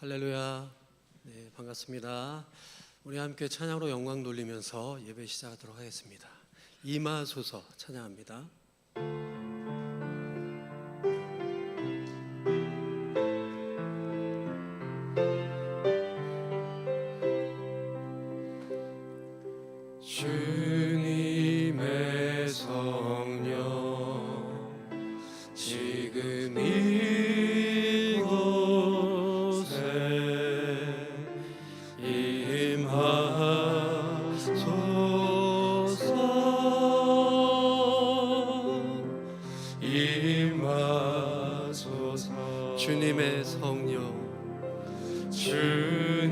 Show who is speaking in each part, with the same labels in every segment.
Speaker 1: 할렐루야. 네, 반갑습니다. 우리 함께 찬양으로 영광 돌리면서 예배 시작하도록 하겠습니다. 임하소서 찬양합니다. 주님의 성령 지금 주님의 성령, 주님의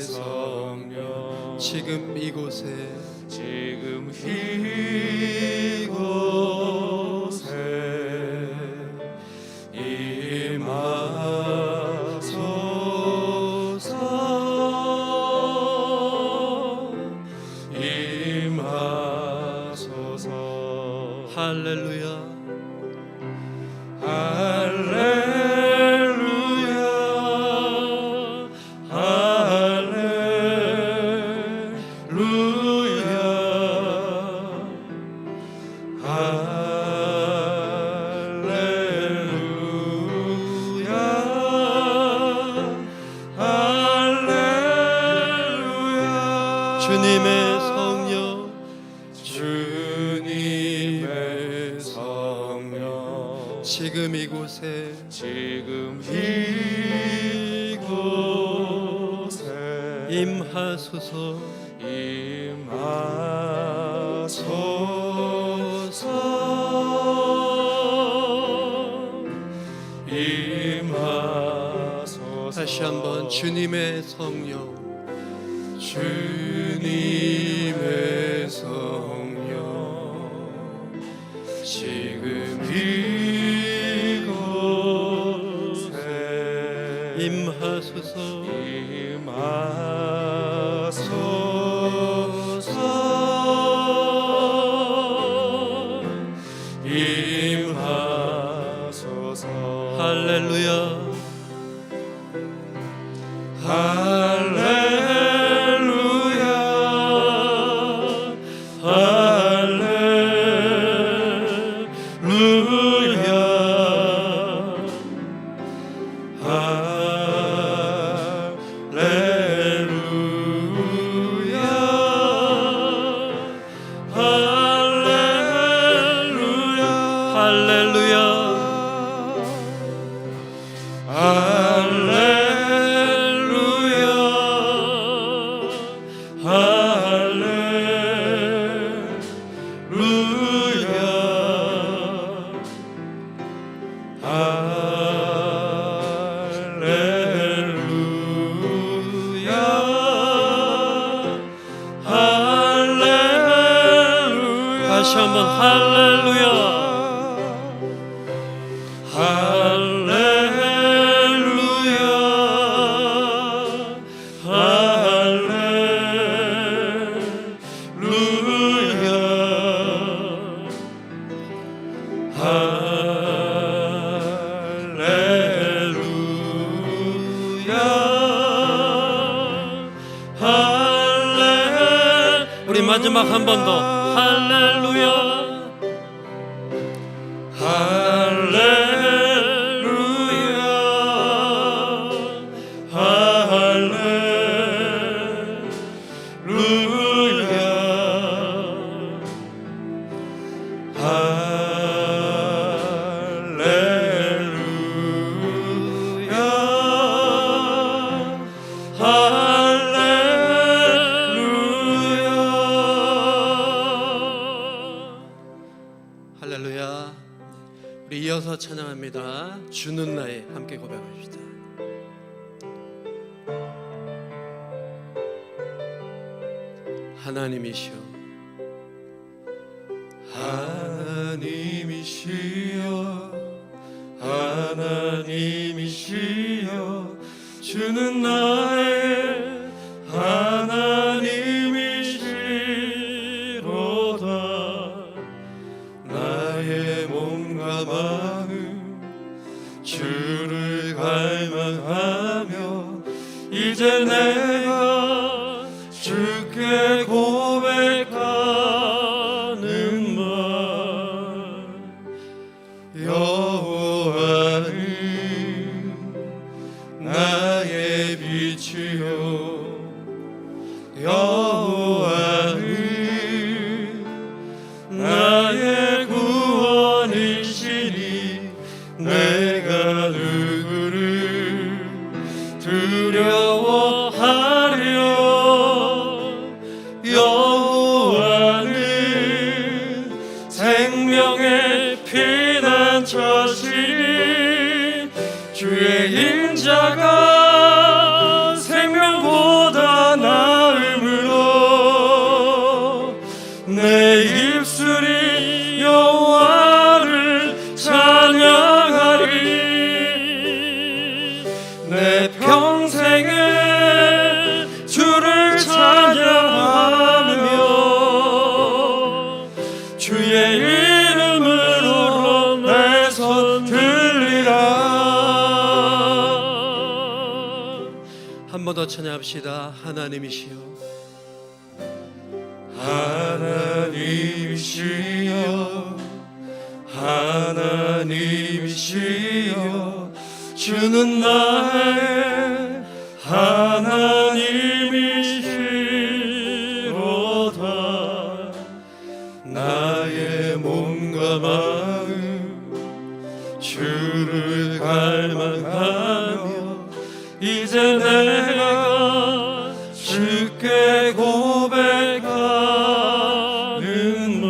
Speaker 1: 성령, 지금 이곳에, 지금 이곳에 임하소서, 임하소서. 할렐루야. 주님의 성령, 주님의 성령, 지금 이곳에, 지금 이곳에 임하소서, 임하소서, 임하소서. 다시 한번 주님의 성령, 주님의 성령, 지금 이곳에 임하소서, 임하소서, 임하소서. 할렐루야. 다시 한번 할렐루야. 할렐루야. 할렐루야. 할렐루야. 우리 마지막 한 번 더. 할렐루야. 할렐루야. 할렐루야. 할렐루야. 우리 이어서 찬양합니다. 주는 나의 함께 고백합시다. 하나님이시여, 하나님이시여, 하나님이시여, 주는 나의 하나님이시로다. 나의 몸과 마음 주를 갈망하니
Speaker 2: 이제 내가 주께 고백하는 말, 여호와는 나의 빛이요 여호와는 나의 구원이시니 내가 누구를 두려워하려. 여호와는 생명의 피난처시니 주의 인자가 생명보다 나음으로 내 입술이 여호와를 찬양하리. 내 평생에 주를 찬양하며 주의 이름으로 내 손 들리라.
Speaker 1: 한 번 더 찬양합시다. 하나님이시여,
Speaker 2: 하나님이시여 하나님이시여 주는 나의 하나님이시로다. 나의 몸과 마음 주를 갈망하며 이제 내가 주께 고백하는 말,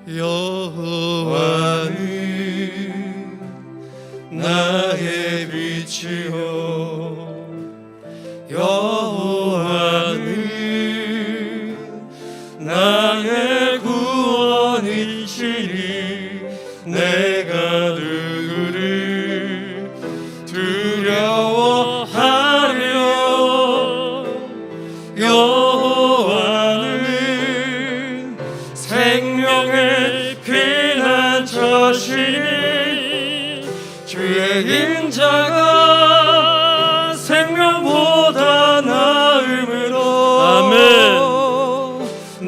Speaker 2: 여호와는 나의 빛이요 여호와는 나의 구원이시니 내가 누구를 두려워하려. 여호와는 생명의 피난처시니 주의 인자가 생명보다 나음으로 아멘.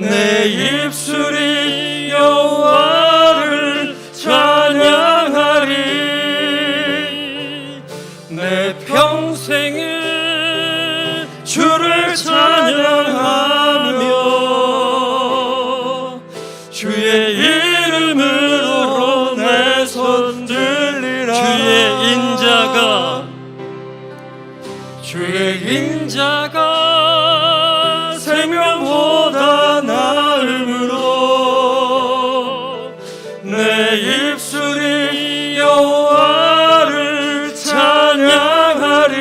Speaker 2: 내 입술이 여호와를 찬양하리. 내 평생에 주를 찬양하며 주의 이름으로 내 손 들리라. 주의 인자가 생명보다 나음으로 내 입술이 여호와를 찬양하리.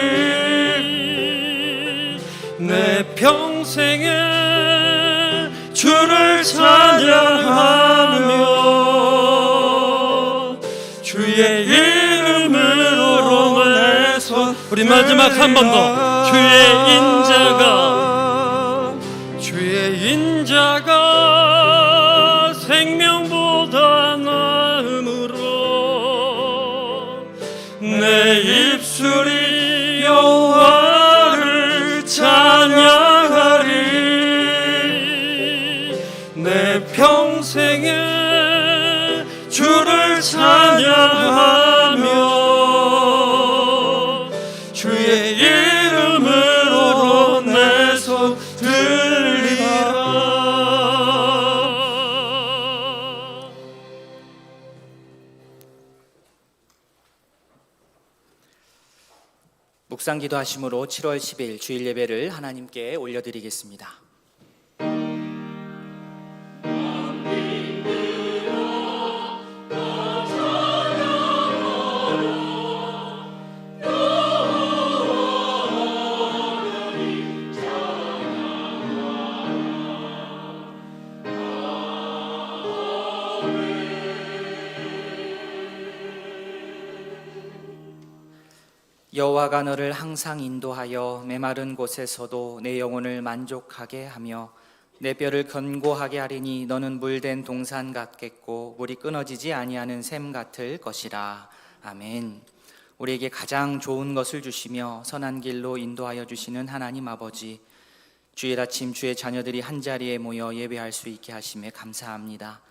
Speaker 2: 내 평생에 주를 찬양하며 주의 이름으로 내 손.
Speaker 1: 우리 마지막 한 번 더. 주의 인자가 생명보다 나음으로
Speaker 2: 내 입술이 여호와를 찬양하리. 내 평생에 주를 찬양하며 주의 이름으로 내 손 들리라.
Speaker 3: 묵상 기도하심으로 7월 10일 주일 예배를 하나님께 올려드리겠습니다. 여호와가 너를 항상 인도하여 메마른 곳에서도 내 영혼을 만족하게 하며 내 뼈를 견고하게 하리니 너는 물된 동산 같겠고 물이 끊어지지 아니하는 샘 같을 것이라. 아멘. 우리에게 가장 좋은 것을 주시며 선한 길로 인도하여 주시는 하나님 아버지, 주일 아침 주의 자녀들이 한자리에 모여 예배할 수 있게 하심에 감사합니다.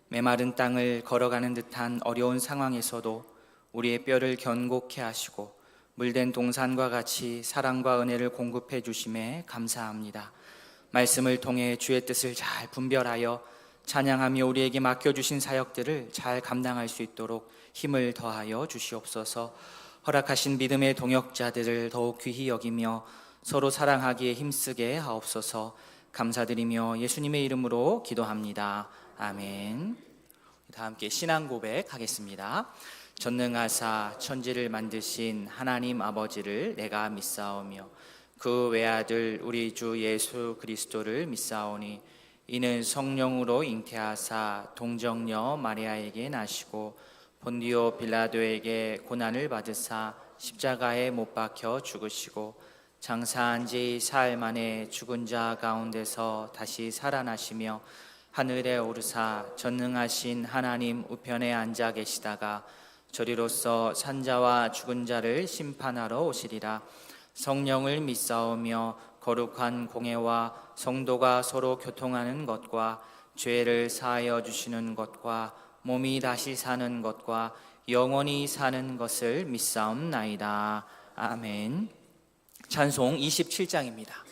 Speaker 3: 메마른 땅을 걸어가는 듯한 어려운 상황에서도 우리의 뼈를 견고케 하시고 물된 동산과 같이 사랑과 은혜를 공급해 주심에 감사합니다. 말씀을 통해 주의 뜻을 잘 분별하여 찬양하며 우리에게 맡겨주신 사역들을 잘 감당할 수 있도록 힘을 더하여 주시옵소서. 허락하신 믿음의 동역자들을 더욱 귀히 여기며 서로 사랑하기에 힘쓰게 하옵소서. 감사드리며 예수님의 이름으로 기도합니다. 아멘. 다 함께 신앙 고백하겠습니다. 전능하사 천지를 만드신 하나님 아버지를 내가 믿사오며 그 외아들 우리 주 예수 그리스도를 믿사오니 이는 성령으로 잉태하사 동정녀 마리아에게 나시고 본디오 빌라도에게 고난을 받으사 십자가에 못 박혀 죽으시고 장사한 지 사흘 만에 죽은 자 가운데서 다시 살아나시며 하늘에 오르사 전능하신 하나님 우편에 앉아 계시다가 저리로서 산자와 죽은 자를 심판하러 오시리라. 성령을 믿사오며 거룩한 공회와 성도가 서로 교통하는 것과 죄를 사하여 주시는 것과 몸이 다시 사는 것과 영원히 사는 것을 믿사옵나이다. 아멘. 찬송 27장입니다.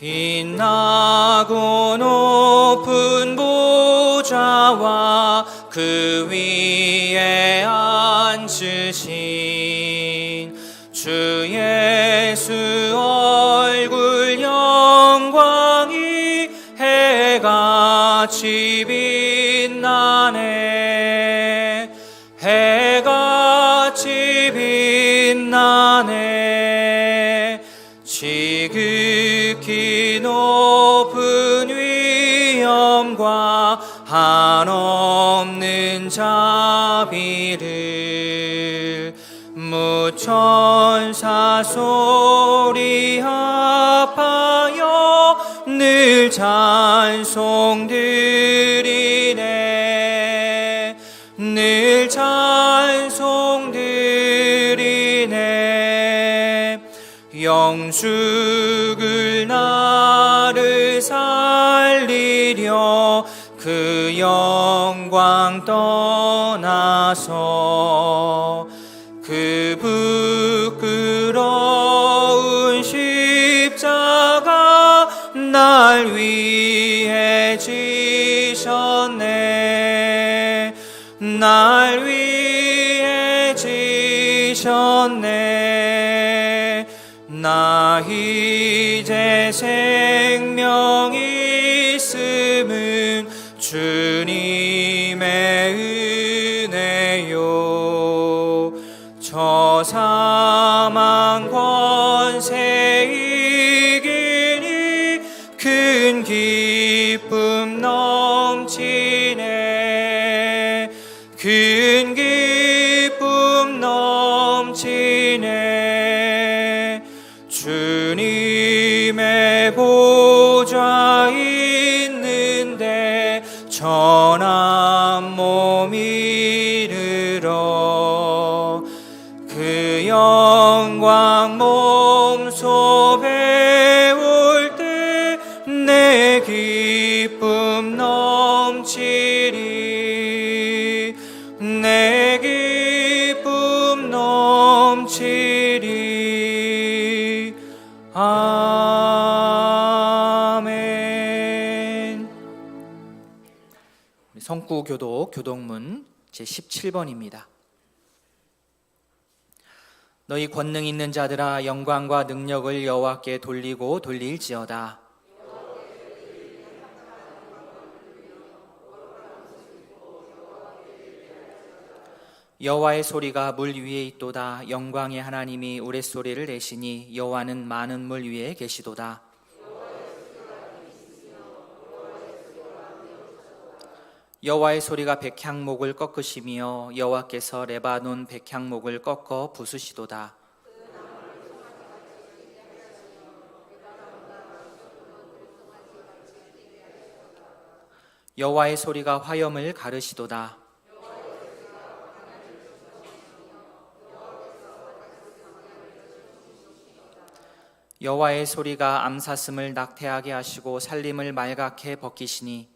Speaker 3: 빛나고 높은 보좌와 그 위에 앉으신 주 예수 얼굴 영광이 해같이 빛나네. 해같이 빛나네. 지극히 높은 위엄과 한없는 자비를 무천사 소리 합하여 늘 찬송드리네. 늘 찬송드리네. 영숙을 나를 살리려 그 영광 떠나서 그 부끄러운 십자가 날 위해 지셨네. 날 위해 지셨네. 나 이제 생명이 있음은 주님의 은혜요. 저 사망 권세 이기니 큰 기쁨 넘치네. 큰 기쁨 넘치네. 주님의 보좌 있는데 전한 몸 이르러 그 영광 몸소 배울 때 내 기쁨 넘치리. 내 기쁨 넘치리. 아멘. 성구교독 교독문 제17번입니다. 너희 권능 있는 자들아 영광과 능력을 여호와께 돌리고 돌릴지어다. 여호와의 소리가 물 위에 있도다. 영광의 하나님이 우레소리를 내시니 여호와는 많은 물 위에 계시도다. 여호와의 소리가 백향목을 꺾으시며 여호와께서 레바논 백향목을 꺾어 부수시도다. 여호와의 소리가 화염을 가르시도다. 여호와의 소리가 암사슴을 낙태하게 하시고 살림을 말갛게 벗기시니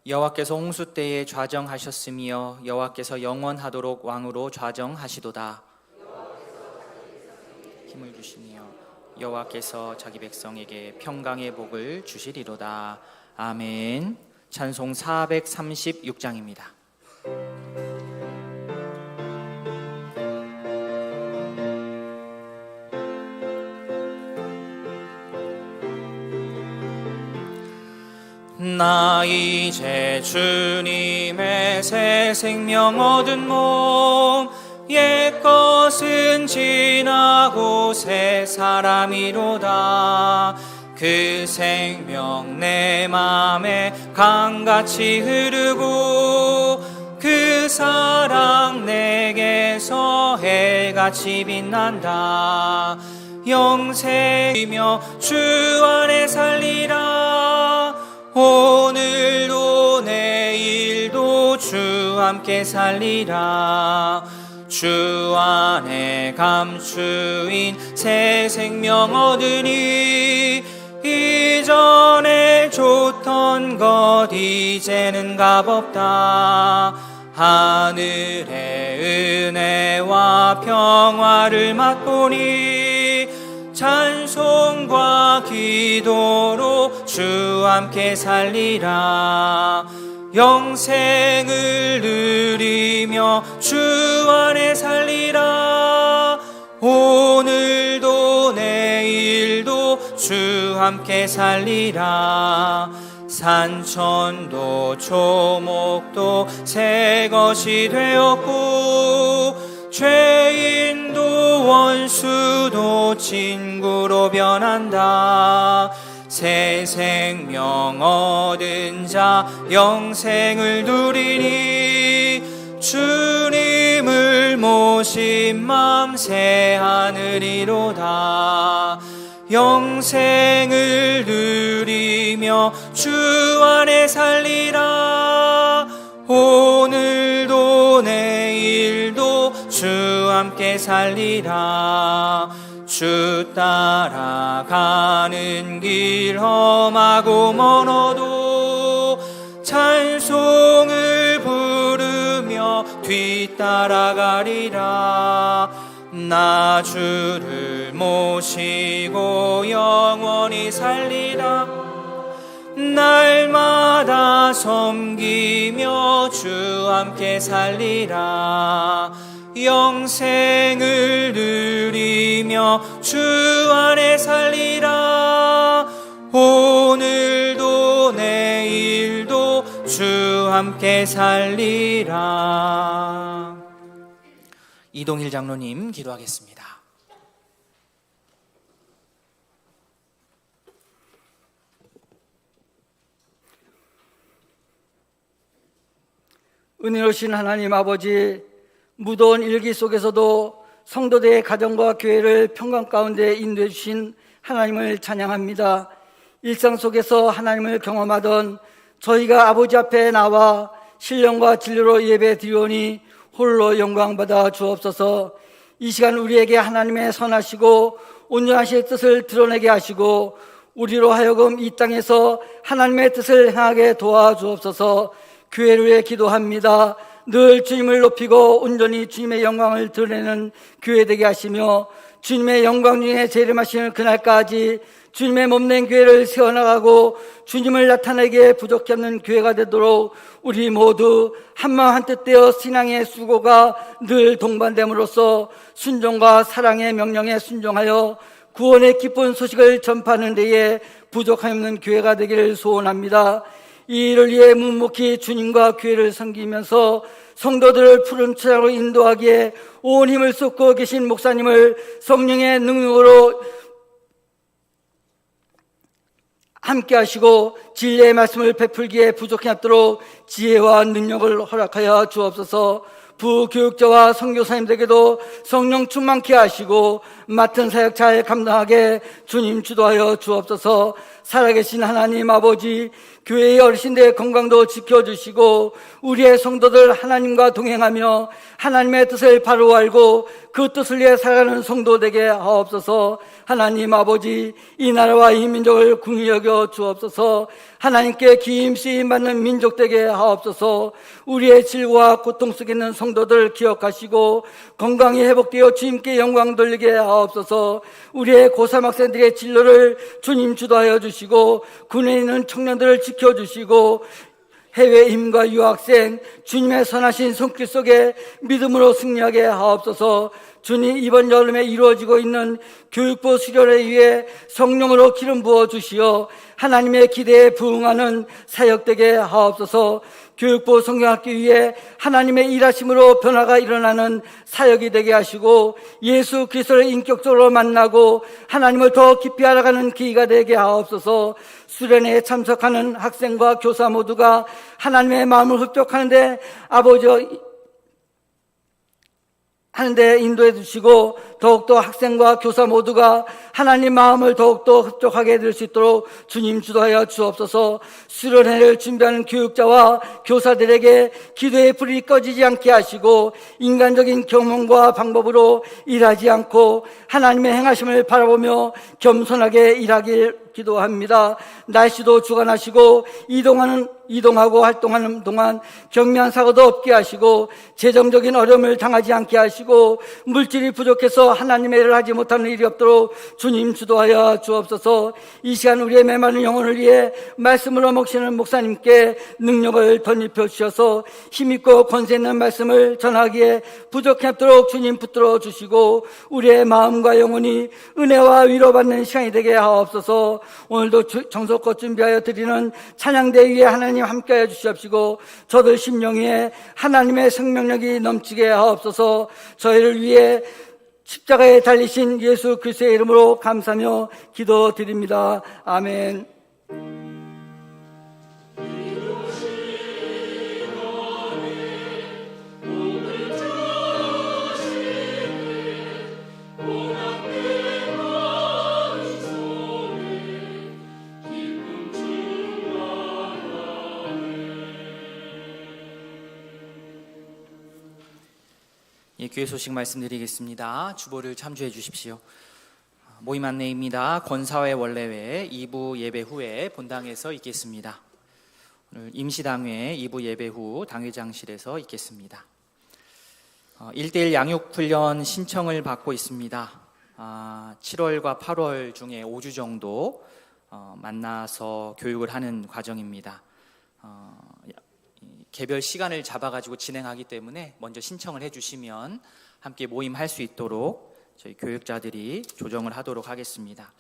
Speaker 3: 여호와께서 홍수 때에 좌정하셨으며 여호와께서 영원하도록 왕으로 좌정하시도다. 힘을 주시며 여호와께서 자기 백성에게 평강의 복을 주시리로다. 아멘. 찬송 436장입니다. 나 이제 주님의 새 생명 얻은 몸, 옛것은 지나고 새 사람이로다. 그 생명 내 맘에 강같이 흐르고 그 사랑 내게서 해같이 빛난다. 영생이며 주 안에 살리라. 오늘도 내일도 주 함께 살리라. 주 안에 감추인 새 생명 얻으니 이전에 줬던 것 이제는 값없다. 하늘의 은혜와 평화를 맛보니 찬송과 기도로 주 함께 살리라. 영생을 누리며 주 안에 살리라. 오늘도 내일도 주 함께 살리라. 산천도 초목도 새 것이 되었고 죄인도 원수도 친구로 변한다. 새 생명 얻은 자 영생을 누리니 주님을 모신 맘 새 하늘이로다. 영생을 누리며 주 안에 살리라. 오늘도 내일도 주 함께 살리라. 주 따라가는 길 험하고 멀어도 찬송을 부르며 뒤따라가리라. 나 주를 모시고 영원히 살리라. 날마다 섬기며 주 함께 살리라. 영생을 누리며 주 안에 살리라. 오늘도 내일도 주 함께 살리라. 이동일 장로님 기도하겠습니다.
Speaker 4: 은혜로우신 하나님 아버지, 무더운 일기 속에서도 성도들의 가정과 교회를 평강 가운데 인도해 주신 하나님을 찬양합니다. 일상 속에서 하나님을 경험하던 저희가 아버지 앞에 나와 신령과 진리로 예배 드리오니 홀로 영광받아 주옵소서. 이 시간 우리에게 하나님의 선하시고 온전하신 뜻을 드러내게 하시고 우리로 하여금 이 땅에서 하나님의 뜻을 행하게 도와주옵소서. 교회를 위해 기도합니다. 늘 주님을 높이고 온전히 주님의 영광을 드러내는 교회 되게 하시며 주님의 영광 중에 재림하시는 그날까지 주님의 몸된 교회를 세워나가고 주님을 나타내기에 부족히 없는 교회가 되도록 우리 모두 한마음 한뜻 되어 신앙의 수고가 늘 동반됨으로써 순종과 사랑의 명령에 순종하여 구원의 기쁜 소식을 전파하는 데에 부족함이 없는 교회가 되기를 소원합니다. 이 일을 위해 묵묵히 주님과 교회를 섬기면서 성도들을 푸른 찬양으로 인도하기에 온 힘을 쏟고 계신 목사님을 성령의 능력으로 함께 하시고 진리의 말씀을 베풀기에 부족히 없도록 지혜와 능력을 허락하여 주옵소서. 부교육자와 선교사님들에게도 성령 충만케 하시고 맡은 사역 잘 감당하게 주님 주도하여 주옵소서. 살아계신 하나님 아버지, 교회의 어르신들의 건강도 지켜주시고 우리의 성도들 하나님과 동행하며 하나님의 뜻을 바로 알고 그 뜻을 위해 살아가는 성도 되게 하옵소서. 하나님 아버지, 이 나라와 이 민족을 긍휼히 여겨 주옵소서. 하나님께 기임 쓰임 받는 민족 되게 하옵소서. 우리의 질고와 고통 속에 있는 성도들 기억하시고 건강이 회복되어 주님께 영광 돌리게 하옵소서. 우리의 고3 학생들의 진로를 주님 주도하여 주시고 군에 있는 청년들을 지켜주시고 해외 임과 유학생 주님의 선하신 손길 속에 믿음으로 승리하게 하옵소서. 주님, 이번 여름에 이루어지고 있는 교육부 수련회 위해 성령으로 기름 부어 주시어 하나님의 기대에 부응하는 사역되게 하옵소서. 교육부 성경학교 위에 하나님의 일하심으로 변화가 일어나는 사역이 되게 하시고 예수 그리스도를 인격적으로 만나고 하나님을 더 깊이 알아가는 기회가 되게 하옵소서. 수련회에 참석하는 학생과 교사 모두가 하나님의 마음을 흡족하는데 하는데 인도해 주시고 더욱더 학생과 교사 모두가 하나님 마음을 더욱더 흡족하게 될 수 있도록 주님 주도하여 주옵소서. 수련회를 준비하는 교육자와 교사들에게 기도의 불이 꺼지지 않게 하시고 인간적인 경험과 방법으로 일하지 않고 하나님의 행하심을 바라보며 겸손하게 일하길 기도합니다. 날씨도 주관하시고 이동하고 활동하는 동안 경미한 사고도 없게 하시고 재정적인 어려움을 당하지 않게 하시고 물질이 부족해서 하나님의 일을 하지 못하는 일이 없도록 주님 주도하여 주옵소서. 이 시간 우리의 메마른 영혼을 위해 말씀으로 먹시는 목사님께 능력을 덧입혀 주셔서 힘있고 권세 있는 말씀을 전하기에 부족해 없도록 주님 붙들어 주시고 우리의 마음과 영혼이 은혜와 위로받는 시간이 되게 하옵소서. 오늘도 정성껏 준비하여 드리는 찬양대 위에 하나님 함께하여 주시옵시고 저들 심령 위에 하나님의 생명력이 넘치게 하옵소서. 저희를 위해 십자가에 달리신 예수 그리스도의 이름으로 감사하며 기도드립니다. 아멘.
Speaker 3: 예, 교회 소식 말씀드리겠습니다. 주보를 참조해 주십시오. 모임 안내입니다. 권사회 원래회 2부 예배 후에 본당에서 있겠습니다. 오늘 임시당회 2부 예배 후 당회장실에서 있겠습니다. 1:1 양육훈련 신청을 받고 있습니다. 7월과 8월 중에 5주 정도 만나서 교육을 하는 과정입니다. 개별 시간을 잡아가지고 진행하기 때문에 먼저 신청을 해주시면 함께 모임할 수 있도록 저희 교육자들이 조정을 하도록 하겠습니다.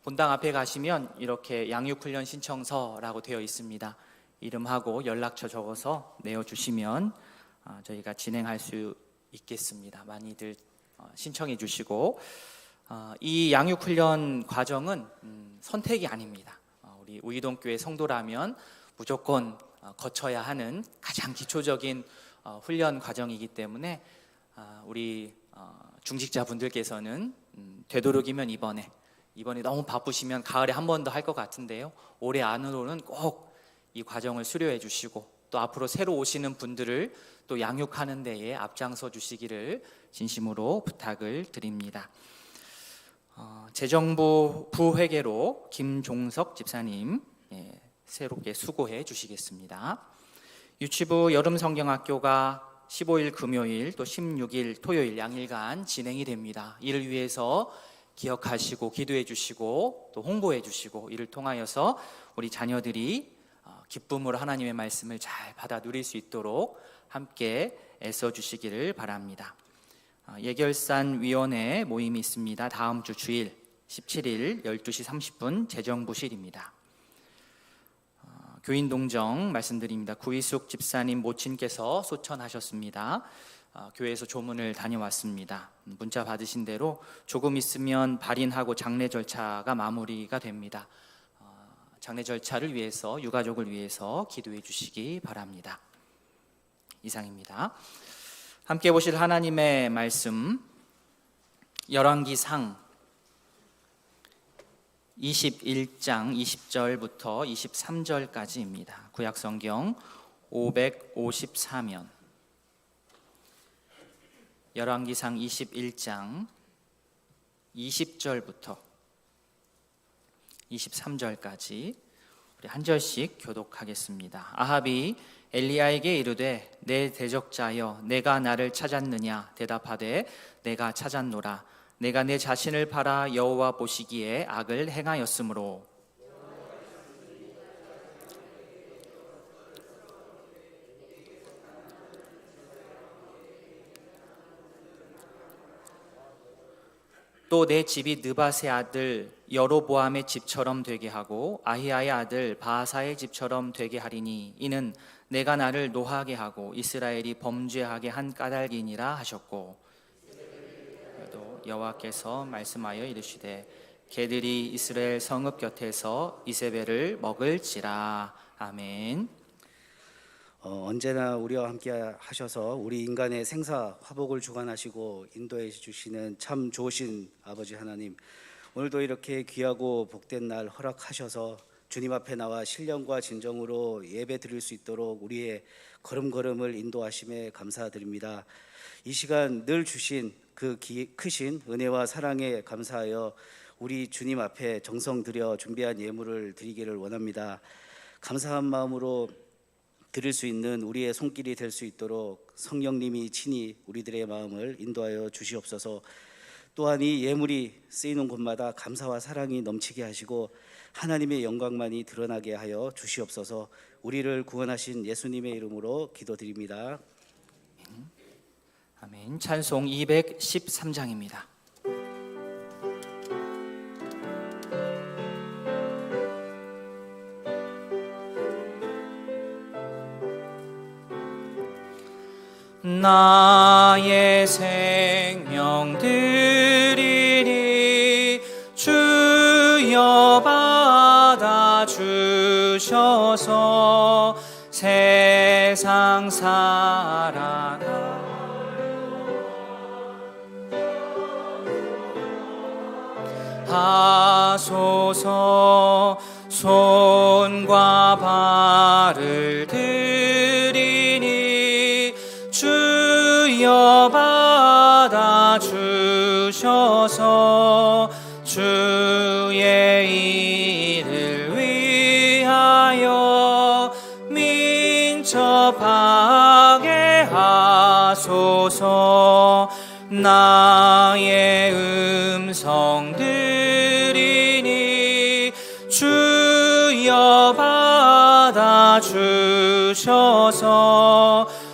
Speaker 3: 본당 앞에 가시면 이렇게 양육훈련 신청서라고 되어 있습니다. 이름하고 연락처 적어서 내어주시면 저희가 진행할 수 있겠습니다. 많이들 신청해 주시고 이 양육훈련 과정은 선택이 아닙니다. 우리 우이동교회 성도라면 무조건 거쳐야 하는 가장 기초적인 훈련 과정이기 때문에 우리 중직자분들께서는 되도록이면 이번에 너무 바쁘시면 가을에 한 번 더 할 것 같은데요, 올해 안으로는 꼭 이 과정을 수료해 주시고 또 앞으로 새로 오시는 분들을 또 양육하는 데에 앞장서 주시기를 진심으로 부탁을 드립니다. 재정부 부회계로 김종석 집사님 새롭게 수고해 주시겠습니다. 유치부 여름성경학교가 15일 금요일 또 16일 토요일 양일간 진행이 됩니다. 이를 위해서 기억하시고 기도해 주시고 또 홍보해 주시고 이를 통하여서 우리 자녀들이 기쁨으로 하나님의 말씀을 잘 받아 누릴 수 있도록 함께 애써 주시기를 바랍니다. 예결산위원회 모임이 있습니다. 다음 주 주일 17일 12시 30분 재정부실입니다. 교인동정 말씀드립니다. 구이숙 집사님 모친께서 소천하셨습니다. 교회에서 조문을 다녀왔습니다. 문자 받으신 대로 조금 있으면 발인하고 장례 절차가 마무리가 됩니다. 장례 절차를 위해서 유가족을 위해서 기도해 주시기 바랍니다. 이상입니다. 함께 보실 하나님의 말씀 열왕기상 21장 20절부터 23절까지입니다. 구약성경 554면 열왕기상 21장 20절부터 23절까지 우리 한 절씩 교독하겠습니다. 아합이 엘리야에게 이르되 내 대적자여 내가 나를 찾았느냐 대답하되 내가 찾았노라. 내가 내 자신을 팔아 여호와 보시기에 악을 행하였으므로 또 내 집이 느밧의 아들 여로보암의 집처럼 되게 하고 아히야의 아들 바하사의 집처럼 되게 하리니 이는 내가 나를 노하게 하고 이스라엘이 범죄하게 한 까닭이니라 하셨고, 또 여호와께서 말씀하여 이르시되 개들이 이스라엘 성읍 곁에서 이세벨을 먹을지라. 아멘.
Speaker 5: 언제나 우리와 함께 하셔서 우리 인간의 생사 화복을 주관하시고 인도해 주시는 참 좋으신 아버지 하나님, 오늘도 이렇게 귀하고 복된 날 허락하셔서 주님 앞에 나와 신령과 진정으로 예배 드릴 수 있도록 우리의 걸음걸음을 인도하심에 감사드립니다. 이 시간 늘 주신 그 크신 은혜와 사랑에 감사하여 우리 주님 앞에 정성 들여 준비한 예물을 드리기를 원합니다. 감사한 마음으로 드릴 수 있는 우리의 손길이 될 수 있도록 성령님이 친히 우리들의 마음을 인도하여 주시옵소서. 또한 이 예물이 쓰이는 곳마다 감사와 사랑이 넘치게 하시고 하나님의 영광만이 드러나게 하여 주시옵소서. 우리를 구원하신 예수님의 이름으로 기도드립니다.
Speaker 3: 아멘. 찬송 213장입니다. 나의 생명 드리니 주여 받아 주셔서 세상 살아가 하소서. 손과 발을 드리니 주여 받아 주셔서 주의 일을 위하여 민첩하게 하소서. 나의 음성 드리니 주여 받아 주셔서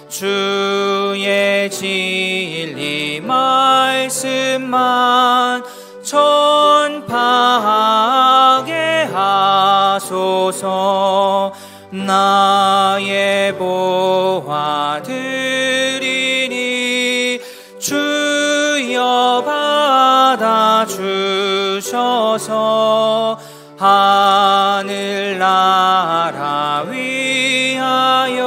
Speaker 3: 주의 진리 말씀만 전파하게 하소서. 나의 보화 드리니 주여 받아 주셔서 하늘나라 위하여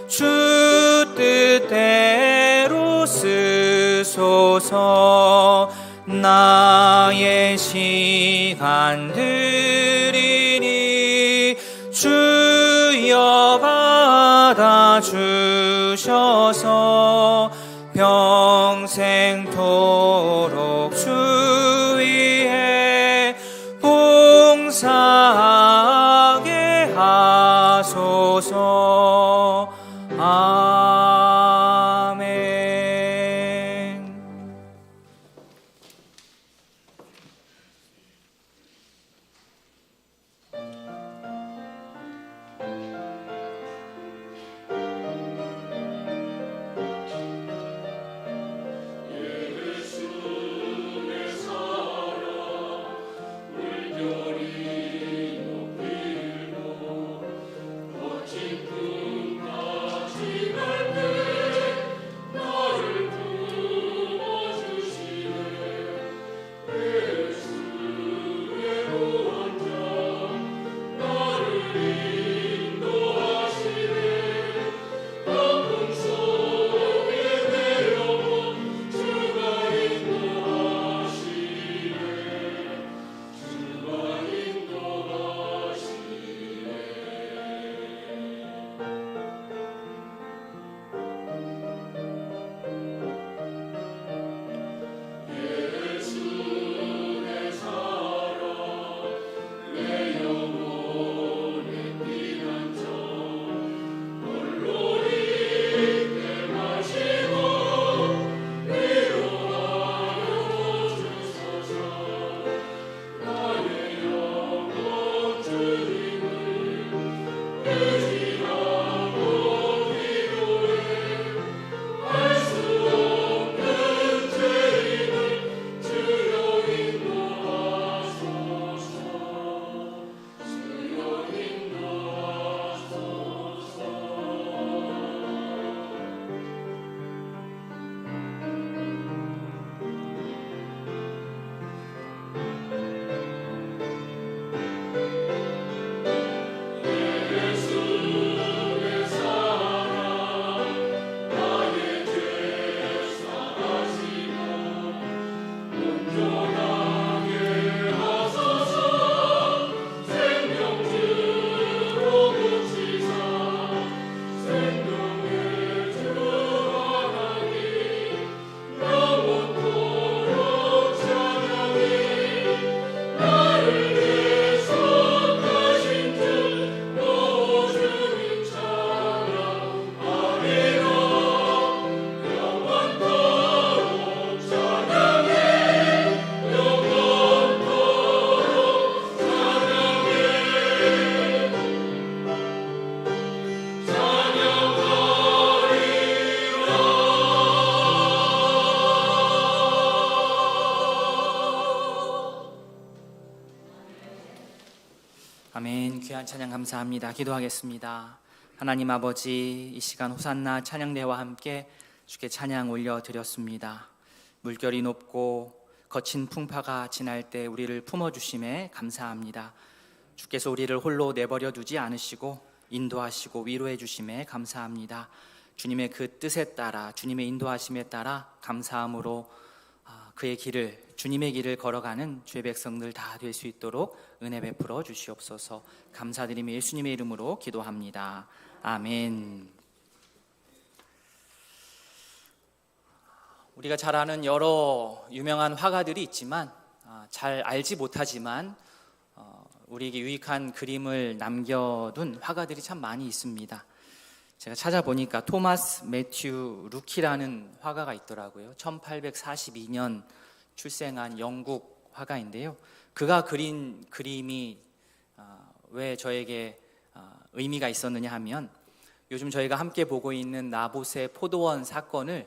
Speaker 3: 주 뜻대로 쓰소서. 나의 시간 드리니 주여 받아 주셔서 평생토록 주 위에 봉사하게 하소서. 아멘. 아멘. 귀한 찬양 감사합니다. 기도하겠습니다. 하나님 아버지, 이 시간 호산나 찬양대와 함께 주께 찬양 올려드렸습니다. 물결이 높고 거친 풍파가 지날 때 우리를 품어주심에 감사합니다. 주께서 우리를 홀로 내버려 두지 않으시고 인도하시고 위로해 주심에 감사합니다. 주님의 그 뜻에 따라, 주님의 인도하심에 따라 감사함으로 그의 길을, 주님의 길을 걸어가는 주의 백성들 다 될 수 있도록 은혜 베풀어 주시옵소서. 감사드리며 예수님의 이름으로 기도합니다. 아멘. 우리가 잘 아는 여러 유명한 화가들이 있지만 잘 알지 못하지만 우리에게 유익한 그림을 남겨둔 화가들이 참 많이 있습니다. 제가 찾아보니까 토마스 매튜 루키라는 화가가 있더라고요. 1842년 출생한 영국 화가인데요. 그가 그린 그림이 왜 저에게 의미가 있었느냐 하면, 요즘 저희가 함께 보고 있는 나봇의 포도원 사건을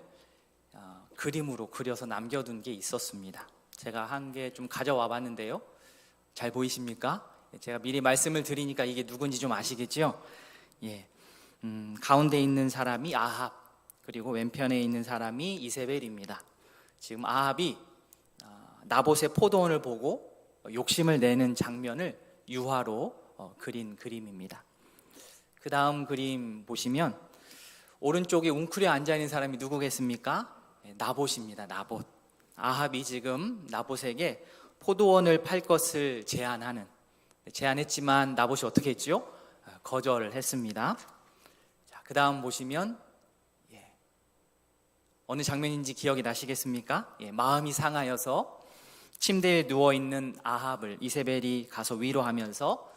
Speaker 3: 그림으로 그려서 남겨둔 게 있었습니다. 제가 한 개 좀 가져와 봤는데요. 잘 보이십니까? 제가 미리 말씀을 드리니까 이게 누군지 좀 아시겠죠? 예. 가운데 있는 사람이 아합, 그리고 왼편에 있는 사람이 이세벨입니다. 지금 아합이 나봇의 포도원을 보고 욕심을 내는 장면을 유화로 그린 그림입니다. 그 다음 그림 보시면 오른쪽에 웅크려 앉아있는 사람이 누구겠습니까? 나봇입니다. 나봇. 아합이 지금 나봇에게 포도원을 팔 것을 제안했지만 나봇이 어떻게 했죠? 거절을 했습니다. 그 다음 보시면 어느 장면인지 기억이 나시겠습니까? 마음이 상하여서 침대에 누워있는 아합을 이세벨이 가서 위로하면서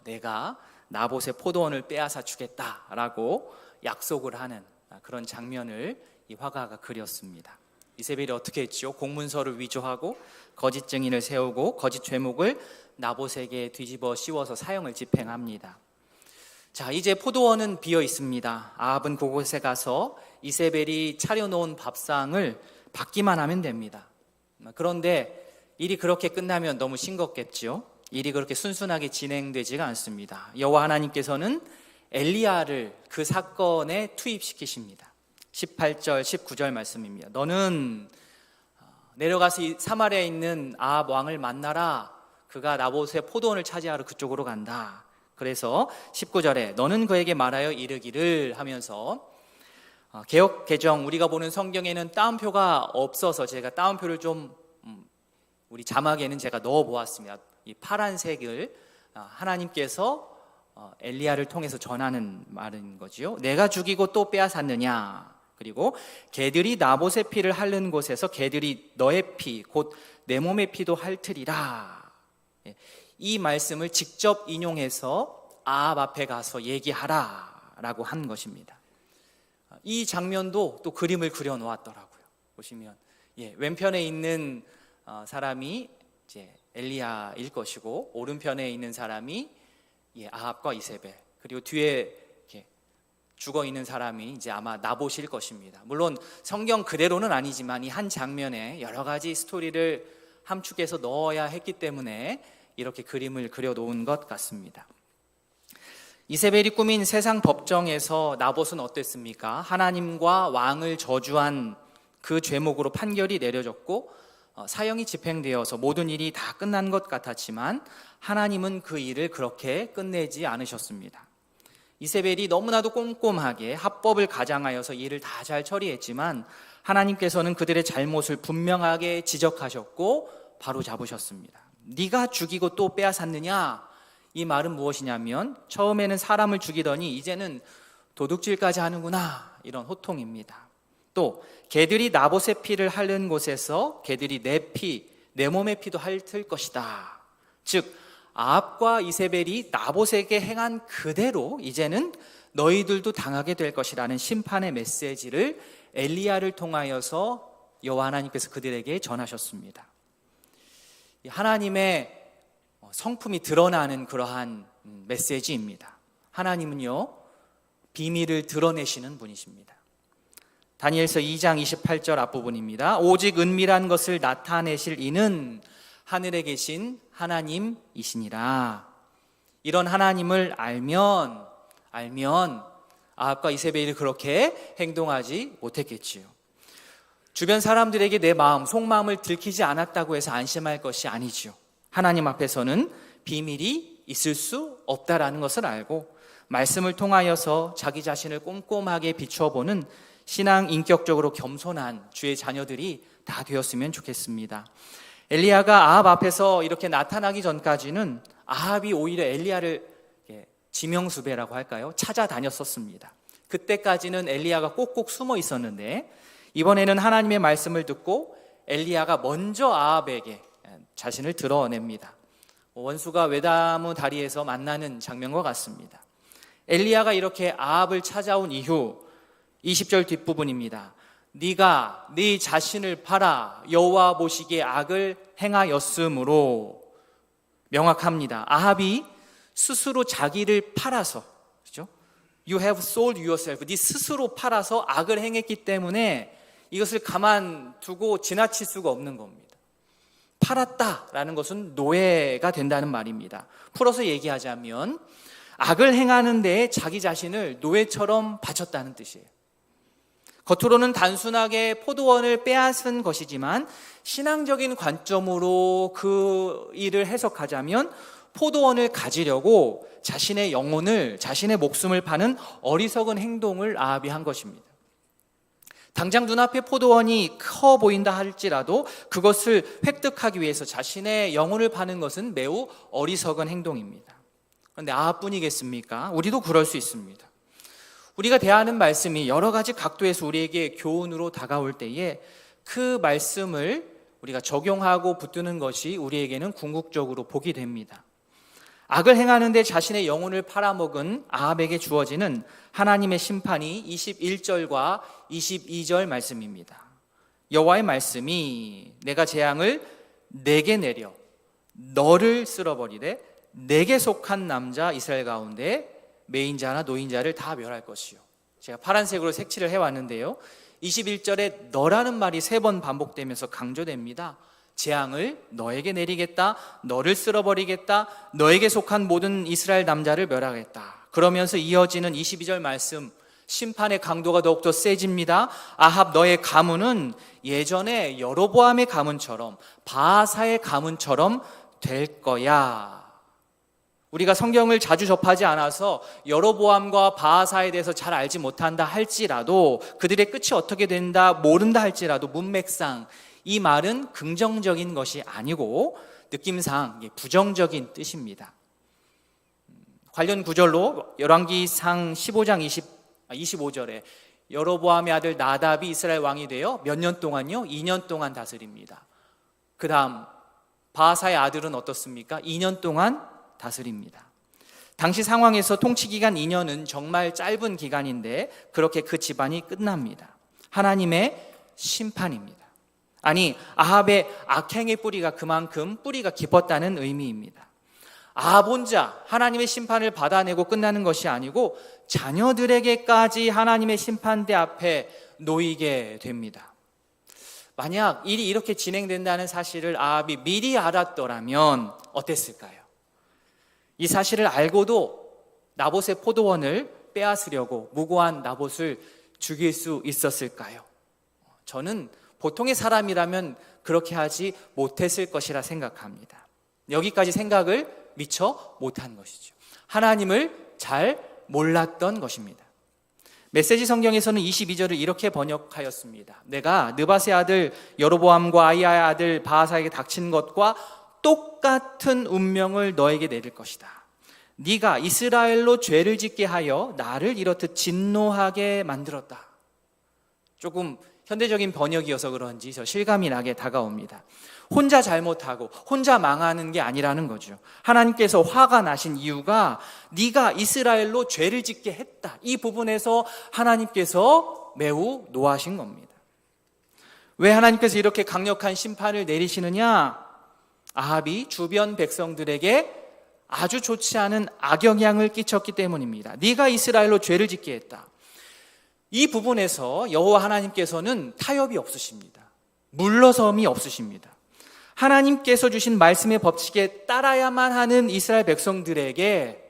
Speaker 3: 내가 나봇의 포도원을 빼앗아 주겠다라고 약속을 하는 그런 장면을 이 화가가 그렸습니다. 이세벨이 어떻게 했죠? 공문서를 위조하고 거짓 증인을 세우고 거짓 죄목을 나봇에게 뒤집어 씌워서 사형을 집행합니다. 자, 이제 포도원은 비어 있습니다. 아합은 그곳에 가서 이세벨이 차려놓은 밥상을 받기만 하면 됩니다. 그런데 일이 그렇게 끝나면 너무 싱겁겠죠. 일이 그렇게 순순하게 진행되지가 않습니다. 여호와 하나님께서는 엘리야를 그 사건에 투입시키십니다. 18절, 19절 말씀입니다. 너는 내려가서 사마리아에 있는 아합 왕을 만나라. 그가 나봇의 포도원을 차지하러 그쪽으로 간다. 그래서 19절에 너는 그에게 말하여 이르기를 하면서, 개역 개정 우리가 보는 성경에는 따옴표가 없어서 제가 따옴표를 좀 우리 자막에는 제가 넣어 보았습니다. 이 파란색을 하나님께서 엘리야를 통해서 전하는 말인 거지요. 내가 죽이고 또 빼앗았느냐. 그리고 개들이 나봇의 피를 핥는 곳에서 개들이 너의 피 곧 내 몸의 피도 핥으리라. 이 말씀을 직접 인용해서 아합 앞에 가서 얘기하라라고 한 것입니다. 이 장면도 또 그림을 그려 놓았더라고요. 보시면 왼편에 있는 사람이 이제 엘리야일 것이고 오른편에 있는 사람이 아합과 이세벨, 그리고 뒤에 죽어 있는 사람이 이제 아마 나봇일 것입니다. 물론 성경 그대로는 아니지만 이 한 장면에 여러 가지 스토리를 함축해서 넣어야 했기 때문에 이렇게 그림을 그려 놓은 것 같습니다. 이세벨이 꾸민 세상 법정에서 나봇은 어땠습니까? 하나님과 왕을 저주한 그 죄목으로 판결이 내려졌고 사형이 집행되어서 모든 일이 다 끝난 것 같았지만 하나님은 그 일을 그렇게 끝내지 않으셨습니다. 이세벨이 너무나도 꼼꼼하게 합법을 가장하여서 일을 다 잘 처리했지만 하나님께서는 그들의 잘못을 분명하게 지적하셨고 바로 잡으셨습니다. 네가 죽이고 또 빼앗았느냐? 이 말은 무엇이냐면 처음에는 사람을 죽이더니 이제는 도둑질까지 하는구나, 이런 호통입니다. 또 개들이 나봇의 피를 핥는 곳에서 개들이 내 몸의 피도 핥을 것이다. 즉 아합과 이세벨이 나봇에게 행한 그대로 이제는 너희들도 당하게 될 것이라는 심판의 메시지를 엘리야를 통하여서 여호와 하나님께서 그들에게 전하셨습니다. 하나님의 성품이 드러나는 그러한 메시지입니다. 하나님은요, 비밀을 드러내시는 분이십니다. 다니엘서 2장 28절 앞부분입니다. 오직 은밀한 것을 나타내실 이는 하늘에 계신 하나님이시니라. 이런 하나님을 알면 아합과 이세벨이 그렇게 행동하지 못했겠지요. 주변 사람들에게 내 마음, 속마음을 들키지 않았다고 해서 안심할 것이 아니지요. 하나님 앞에서는 비밀이 있을 수 없다라는 것을 알고 말씀을 통하여서 자기 자신을 꼼꼼하게 비춰보는 신앙 인격적으로 겸손한 주의 자녀들이 다 되었으면 좋겠습니다. 엘리야가 아합 앞에서 이렇게 나타나기 전까지는 아합이 오히려 엘리야를 지명수배라고 할까요? 찾아다녔었습니다. 그때까지는 엘리야가 꼭꼭 숨어 있었는데 이번에는 하나님의 말씀을 듣고 엘리야가 먼저 아합에게 자신을 드러냅니다. 원수가 외나무 다리에서 만나는 장면과 같습니다. 엘리야가 이렇게 아합을 찾아온 이후 20절 뒷부분입니다. 네가 네 자신을 팔아 여호와 보시기에 악을 행하였으므로 명확합니다. 아합이 스스로 자기를 팔아서, 그렇죠? You have sold yourself. 네 스스로 팔아서 악을 행했기 때문에 이것을 가만두고 지나칠 수가 없는 겁니다. 팔았다라는 것은 노예가 된다는 말입니다. 풀어서 얘기하자면 악을 행하는 데에 자기 자신을 노예처럼 바쳤다는 뜻이에요. 겉으로는 단순하게 포도원을 빼앗은 것이지만 신앙적인 관점으로 그 일을 해석하자면 포도원을 가지려고 자신의 영혼을, 자신의 목숨을 파는 어리석은 행동을 아합이 한 것입니다. 당장 눈앞에 포도원이 커 보인다 할지라도 그것을 획득하기 위해서 자신의 영혼을 파는 것은 매우 어리석은 행동입니다. 그런데 아합뿐이겠습니까? 우리도 그럴 수 있습니다. 우리가 대하는 말씀이 여러 가지 각도에서 우리에게 교훈으로 다가올 때에 그 말씀을 우리가 적용하고 붙드는 것이 우리에게는 궁극적으로 복이 됩니다. 악을 행하는데 자신의 영혼을 팔아먹은 아합에게 주어지는 하나님의 심판이 21절과 22절 말씀입니다. 여호와의 말씀이 내가 재앙을 내게 내려 너를 쓸어버리되 내게 속한 남자 이스라엘 가운데 매인자나 노인자를 다 멸할 것이요. 제가 파란색으로 색칠을 해왔는데요. 21절에 너라는 말이 3번 반복되면서 강조됩니다. 재앙을 너에게 내리겠다, 너를 쓸어버리겠다, 너에게 속한 모든 이스라엘 남자를 멸하겠다. 그러면서 이어지는 22절 말씀, 심판의 강도가 더욱더 세집니다. 아합 너의 가문은 예전에 여로보암의 가문처럼 바하사의 가문처럼 될 거야. 우리가 성경을 자주 접하지 않아서 여로보암과 바하사에 대해서 잘 알지 못한다 할지라도 그들의 끝이 어떻게 된다 모른다 할지라도 문맥상 이 말은 긍정적인 것이 아니고 느낌상 부정적인 뜻입니다. 관련 구절로 열왕기상 15장 25절에 여로보암의 아들 나답이 이스라엘 왕이 되어 몇 년 동안요? 2년 동안 다스립니다. 그 다음 바하사의 아들은 어떻습니까? 2년 동안 다스립니다. 당시 상황에서 통치기간 2년은 정말 짧은 기간인데 그렇게 그 집안이 끝납니다. 하나님의 심판입니다. 아니, 아합의 악행의 뿌리가 그만큼 뿌리가 깊었다는 의미입니다. 아합 혼자 하나님의 심판을 받아내고 끝나는 것이 아니고 자녀들에게까지 하나님의 심판대 앞에 놓이게 됩니다. 만약 일이 이렇게 진행된다는 사실을 아합이 미리 알았더라면 어땠을까요? 이 사실을 알고도 나봇의 포도원을 빼앗으려고 무고한 나봇을 죽일 수 있었을까요? 저는 보통의 사람이라면 그렇게 하지 못했을 것이라 생각합니다. 여기까지 생각을 미처 못한 것이죠. 하나님을 잘 몰랐던 것입니다. 메시지 성경에서는 22절을 이렇게 번역하였습니다. 내가 느밧의 아들 여로보암과 아이야의 아들 바하사에게 닥친 것과 똑같은 운명을 너에게 내릴 것이다. 네가 이스라엘로 죄를 짓게 하여 나를 이렇듯 진노하게 만들었다. 조금 현대적인 번역이어서 그런지 저 실감이 나게 다가옵니다. 혼자 잘못하고 혼자 망하는 게 아니라는 거죠. 하나님께서 화가 나신 이유가 네가 이스라엘로 죄를 짓게 했다. 이 부분에서 하나님께서 매우 노하신 겁니다. 왜 하나님께서 이렇게 강력한 심판을 내리시느냐? 아합이 주변 백성들에게 아주 좋지 않은 악영향을 끼쳤기 때문입니다. 네가 이스라엘로 죄를 짓게 했다. 이 부분에서 여호와 하나님께서는 타협이 없으십니다. 물러섬이 없으십니다. 하나님께서 주신 말씀의 법칙에 따라야만 하는 이스라엘 백성들에게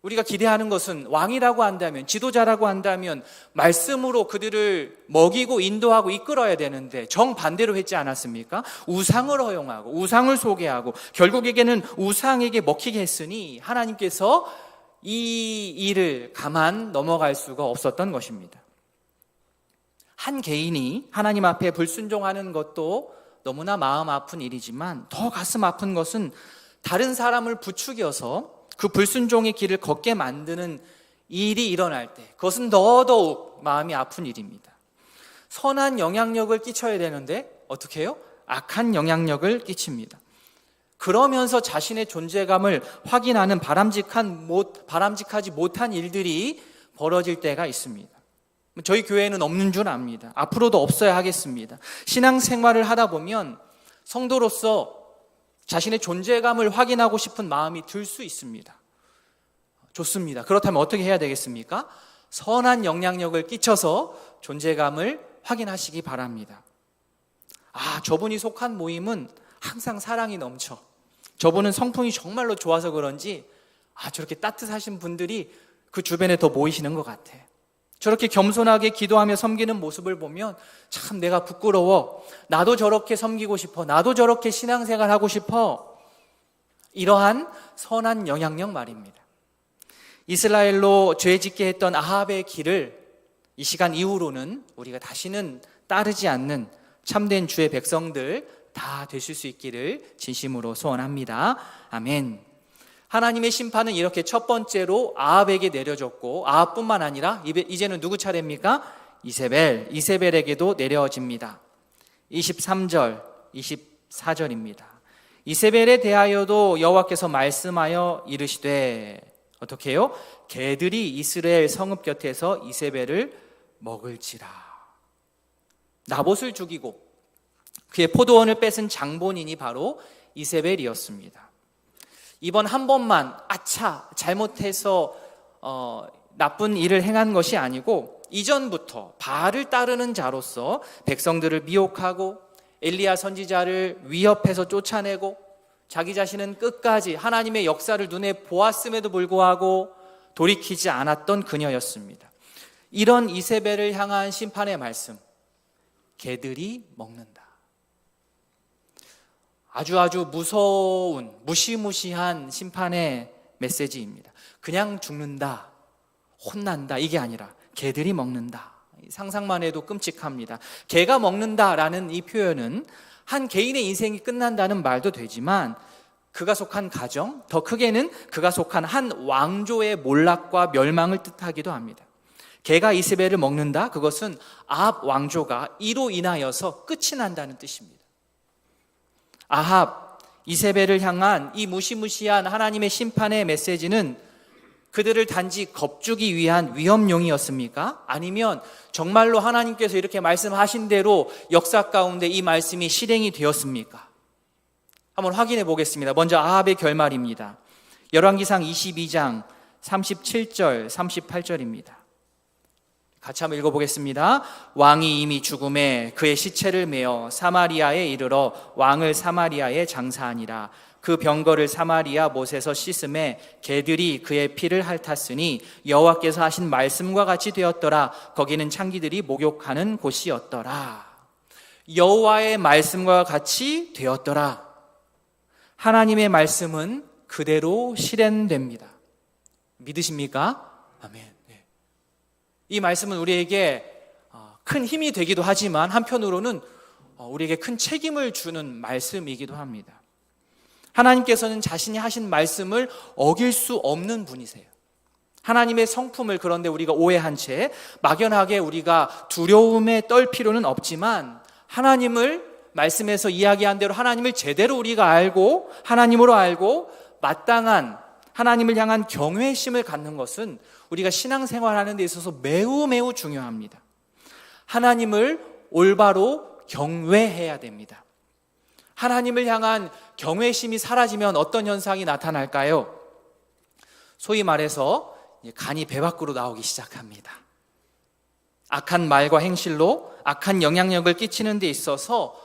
Speaker 3: 우리가 기대하는 것은 왕이라고 한다면, 지도자라고 한다면 말씀으로 그들을 먹이고 인도하고 이끌어야 되는데 정반대로 했지 않았습니까? 우상을 허용하고 우상을 소개하고 결국에게는 우상에게 먹히게 했으니 하나님께서 이 일을 가만 넘어갈 수가 없었던 것입니다. 한 개인이 하나님 앞에 불순종하는 것도 너무나 마음 아픈 일이지만 더 가슴 아픈 것은 다른 사람을 부추겨서 그 불순종의 길을 걷게 만드는 일이 일어날 때 그것은 더더욱 마음이 아픈 일입니다. 선한 영향력을 끼쳐야 되는데 어떻게 해요? 악한 영향력을 끼칩니다. 그러면서 자신의 존재감을 확인하는 바람직하지 못한 일들이 벌어질 때가 있습니다. 저희 교회에는 없는 줄 압니다. 앞으로도 없어야 하겠습니다. 신앙생활을 하다 보면 성도로서 자신의 존재감을 확인하고 싶은 마음이 들 수 있습니다. 좋습니다. 그렇다면 어떻게 해야 되겠습니까? 선한 영향력을 끼쳐서 존재감을 확인하시기 바랍니다. 저분이 속한 모임은 항상 사랑이 넘쳐. 저분은 성품이 정말로 좋아서 그런지 저렇게 따뜻하신 분들이 그 주변에 더 모이시는 것 같아. 저렇게 겸손하게 기도하며 섬기는 모습을 보면 참 내가 부끄러워. 나도 저렇게 섬기고 싶어. 나도 저렇게 신앙생활 하고 싶어. 이러한 선한 영향력 말입니다. 이스라엘로 죄짓게 했던 아합의 길을 이 시간 이후로는 우리가 다시는 따르지 않는 참된 주의 백성들 다 되실 수 있기를 진심으로 소원합니다. 아멘. 하나님의 심판은 이렇게 첫 번째로 아합에게 내려졌고 아합뿐만 아니라 이제는 누구 차례입니까? 이세벨에게도 내려집니다. 23절, 24절입니다. 이세벨에 대하여도 여호와께서 말씀하여 이르시되 어떻게 해요? 개들이 이스라엘 성읍 곁에서 이세벨을 먹을지라. 나봇을 죽이고 그의 포도원을 뺏은 장본인이 바로 이세벨이었습니다. 이번 한 번만 잘못해서 나쁜 일을 행한 것이 아니고 이전부터 바알을 따르는 자로서 백성들을 미혹하고 엘리야 선지자를 위협해서 쫓아내고 자기 자신은 끝까지 하나님의 역사를 눈에 보았음에도 불구하고 돌이키지 않았던 그녀였습니다. 이런 이세벨을 향한 심판의 말씀, 개들이 먹는다. 아주 무서운 무시무시한 심판의 메시지입니다. 그냥 죽는다, 혼난다 이게 아니라 개들이 먹는다. 상상만 해도 끔찍합니다. 개가 먹는다라는 이 표현은 한 개인의 인생이 끝난다는 말도 되지만 그가 속한 가정, 더 크게는 그가 속한 한 왕조의 몰락과 멸망을 뜻하기도 합니다. 개가 이세벨을 먹는다, 그것은 아합 왕조가 이로 인하여서 끝이 난다는 뜻입니다. 아합, 이세벨을 향한 이 무시무시한 하나님의 심판의 메시지는 그들을 단지 겁주기 위한 위험용이었습니까? 아니면 정말로 하나님께서 이렇게 말씀하신 대로 역사 가운데 이 말씀이 실행이 되었습니까? 한번 확인해 보겠습니다. 먼저 아합의 결말입니다. 열왕기상 22장 37절 38절입니다. 같이 한번 읽어보겠습니다. 왕이 이미 죽음에 그의 시체를 메어 사마리아에 이르러 왕을 사마리아에 장사하니라. 그 병거를 사마리아 못에서 씻음에 개들이 그의 피를 핥았으니 여호와께서 하신 말씀과 같이 되었더라. 거기는 창기들이 목욕하는 곳이었더라. 여호와의 말씀과 같이 되었더라. 하나님의 말씀은 그대로 실현됩니다. 믿으십니까? 아멘. 이 말씀은 우리에게 큰 힘이 되기도 하지만 한편으로는 우리에게 큰 책임을 주는 말씀이기도 합니다. 하나님께서는 자신이 하신 말씀을 어길 수 없는 분이세요. 하나님의 성품을 그런데 우리가 오해한 채 막연하게 우리가 두려움에 떨 필요는 없지만 하나님을 말씀에서 이야기한 대로 하나님을 제대로 우리가 알고 하나님으로 알고 마땅한 하나님을 향한 경외심을 갖는 것은 우리가 신앙생활하는 데 있어서 매우 중요합니다. 하나님을 올바로 경외해야 됩니다. 하나님을 향한 경외심이 사라지면 어떤 현상이 나타날까요? 소위 말해서 간이 배 밖으로 나오기 시작합니다. 악한 말과 행실로 악한 영향력을 끼치는 데 있어서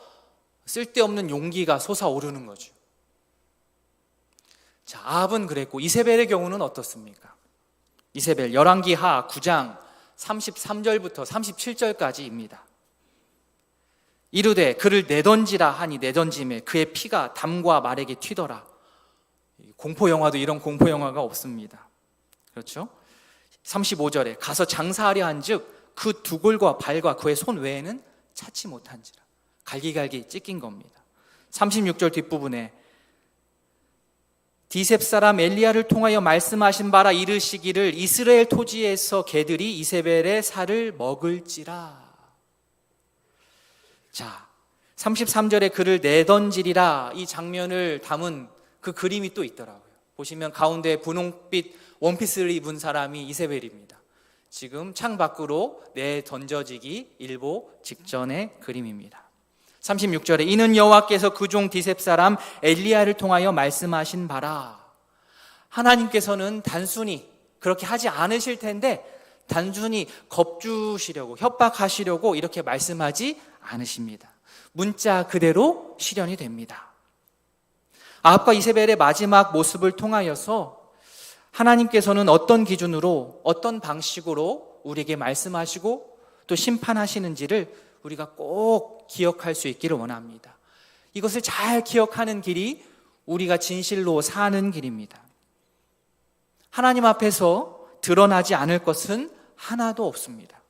Speaker 3: 쓸데없는 용기가 솟아오르는 거죠. 자, 아합은 그랬고 이세벨의 경우는 어떻습니까? 이세벨 열왕기하 9장 33절부터 37절까지입니다. 이르되 그를 내던지라 하니 내던짐에 그의 피가 담과 말에게 튀더라. 공포영화도 이런 공포영화가 없습니다. 그렇죠? 35절에 가서 장사하려 한즉 그 두 골과 발과 그의 손 외에는 찾지 못한지라. 갈기갈기 찢긴 겁니다. 36절 뒷부분에 디셉 사람 엘리야를 통하여 말씀하신 바라 이르시기를 이스라엘 토지에서 개들이 이세벨의 살을 먹을지라. 자, 33절에 그를 내던지리라, 이 장면을 담은 그 그림이 또 있더라고요. 보시면 가운데 분홍빛 원피스를 입은 사람이 이세벨입니다. 지금 창 밖으로 내던져지기 일보 직전의 그림입니다. 36절에 이는 여호와께서 그 종 디셉 사람 엘리야를 통하여 말씀하신 바라. 하나님께서는 단순히 그렇게 하지 않으실 텐데 단순히 겁주시려고 협박하시려고 이렇게 말씀하지 않으십니다. 문자 그대로 실현이 됩니다. 아합과 이세벨의 마지막 모습을 통하여서 하나님께서는 어떤 기준으로 어떤 방식으로 우리에게 말씀하시고 또 심판하시는지를 우리가 꼭 기억할 수 있기를 원합니다. 이것을 잘 기억하는 길이 우리가 진실로 사는 길입니다. 하나님 앞에서 드러나지 않을 것은 하나도 없습니다.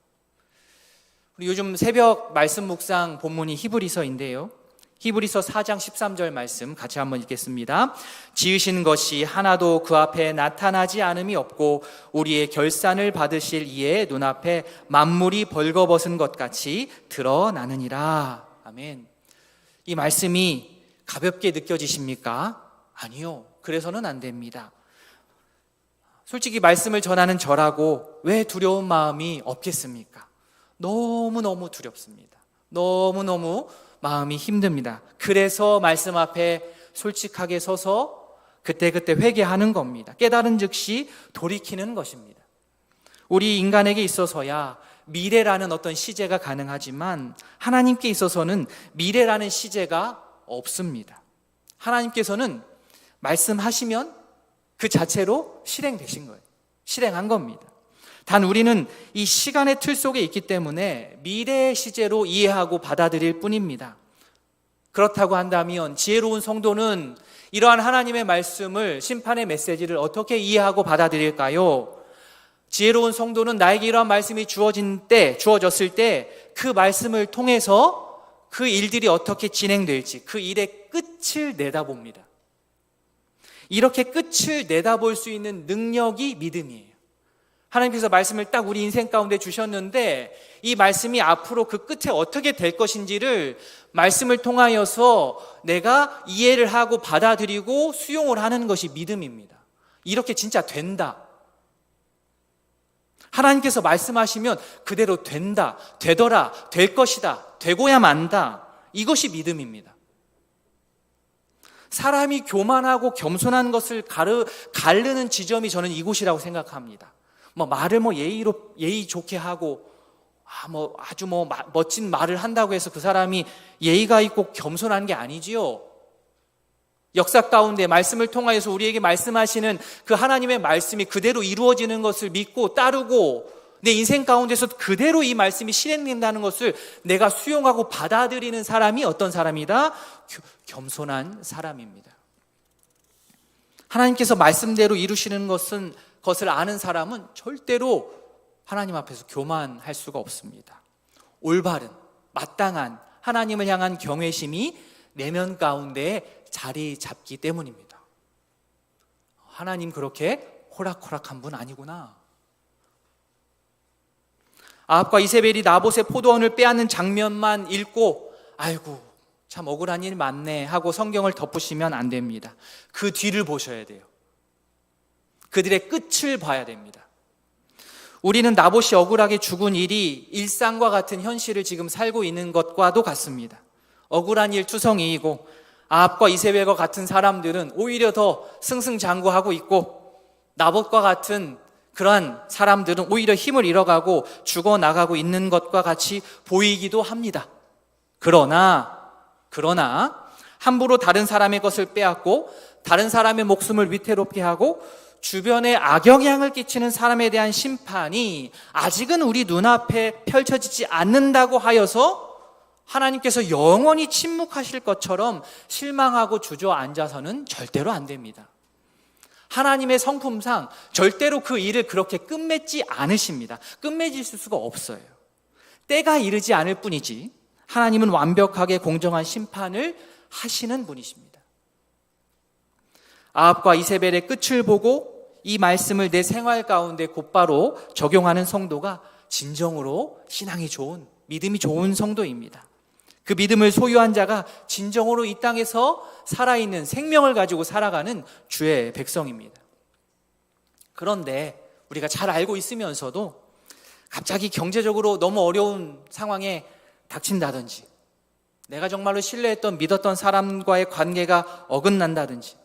Speaker 3: 우리 요즘 새벽 말씀 묵상 본문이 히브리서인데요. 히브리서 4장 13절 말씀 같이 한번 읽겠습니다. 지으신 것이 하나도 그 앞에 나타나지 않음이 없고 우리의 결산을 받으실 이의 눈앞에 만물이 벌거벗은 것 같이 드러나느니라. 아멘. 이 말씀이 가볍게 느껴지십니까? 아니요. 그래서는 안 됩니다. 솔직히 말씀을 전하는 저라고 왜 두려운 마음이 없겠습니까? 너무너무 두렵습니다. 너무너무 마음이 힘듭니다. 그래서 말씀 앞에 솔직하게 서서 그때그때 회개하는 겁니다. 깨달은 즉시 돌이키는 것입니다. 우리 인간에게 있어서야 미래라는 어떤 시제가 가능하지만 하나님께 있어서는 미래라는 시제가 없습니다. 하나님께서는 말씀하시면 그 자체로 실행되신 거예요. 실행한 겁니다. 단 우리는 이 시간의 틀 속에 있기 때문에 미래의 시제로 이해하고 받아들일 뿐입니다. 그렇다고 한다면 지혜로운 성도는 이러한 하나님의 말씀을, 심판의 메시지를 어떻게 이해하고 받아들일까요? 지혜로운 성도는 나에게 이러한 말씀이 주어졌을 때 그 말씀을 통해서 그 일들이 어떻게 진행될지 그 일의 끝을 내다봅니다. 이렇게 끝을 내다볼 수 있는 능력이 믿음이에요. 하나님께서 말씀을 딱 우리 인생 가운데 주셨는데 이 말씀이 앞으로 그 끝에 어떻게 될 것인지를 말씀을 통하여서 내가 이해를 하고 받아들이고 수용을 하는 것이 믿음입니다. 이렇게 진짜 된다. 하나님께서 말씀하시면 그대로 된다, 되더라, 될 것이다, 되고야 만다. 이것이 믿음입니다. 사람이 교만하고 겸손한 것을 가르는 지점이 저는 이곳이라고 생각합니다. 말을 예의 좋게 하고 아주 멋진 말을 한다고 해서 그 사람이 예의가 있고 겸손한 게 아니지요. 역사 가운데 말씀을 통하여서 우리에게 말씀하시는 그 하나님의 말씀이 그대로 이루어지는 것을 믿고 따르고 내 인생 가운데서 그대로 이 말씀이 실행된다는 것을 내가 수용하고 받아들이는 사람이 어떤 사람이다? 겸손한 사람입니다. 하나님께서 말씀대로 이루시는 것을 아는 사람은 절대로 하나님 앞에서 교만할 수가 없습니다. 올바른, 마땅한 하나님을 향한 경외심이 내면 가운데 자리 잡기 때문입니다. 하나님 그렇게 호락호락한 분 아니구나. 아합과 이세벨이 나봇의 포도원을 빼앗는 장면만 읽고 아이고 참 억울한 일 많네 하고 성경을 덮으시면 안 됩니다. 그 뒤를 보셔야 돼요. 그들의 끝을 봐야 됩니다. 우리는 나봇이 억울하게 죽은 일이 일상과 같은 현실을 지금 살고 있는 것과도 같습니다. 억울한 일 투성이이고 아합과 이세벨과 같은 사람들은 오히려 더 승승장구하고 있고 나봇과 같은 그러한 사람들은 오히려 힘을 잃어가고 죽어나가고 있는 것과 같이 보이기도 합니다. 그러나 그러나 함부로 다른 사람의 것을 빼앗고 다른 사람의 목숨을 위태롭게 하고 주변에 악영향을 끼치는 사람에 대한 심판이 아직은 우리 눈앞에 펼쳐지지 않는다고 하여서 하나님께서 영원히 침묵하실 것처럼 실망하고 주저앉아서는 절대로 안 됩니다. 하나님의 성품상 절대로 그 일을 그렇게 끝맺지 않으십니다. 끝맺을 수가 없어요. 때가 이르지 않을 뿐이지 하나님은 완벽하게 공정한 심판을 하시는 분이십니다. 아합과 이세벨의 끝을 보고 이 말씀을 내 생활 가운데 곧바로 적용하는 성도가 진정으로 신앙이 좋은, 믿음이 좋은 성도입니다. 그 믿음을 소유한 자가 진정으로 이 땅에서 살아있는 생명을 가지고 살아가는 주의 백성입니다. 그런데 우리가 잘 알고 있으면서도 갑자기 경제적으로 너무 어려운 상황에 닥친다든지, 내가 정말로 신뢰했던 믿었던 사람과의 관계가 어긋난다든지,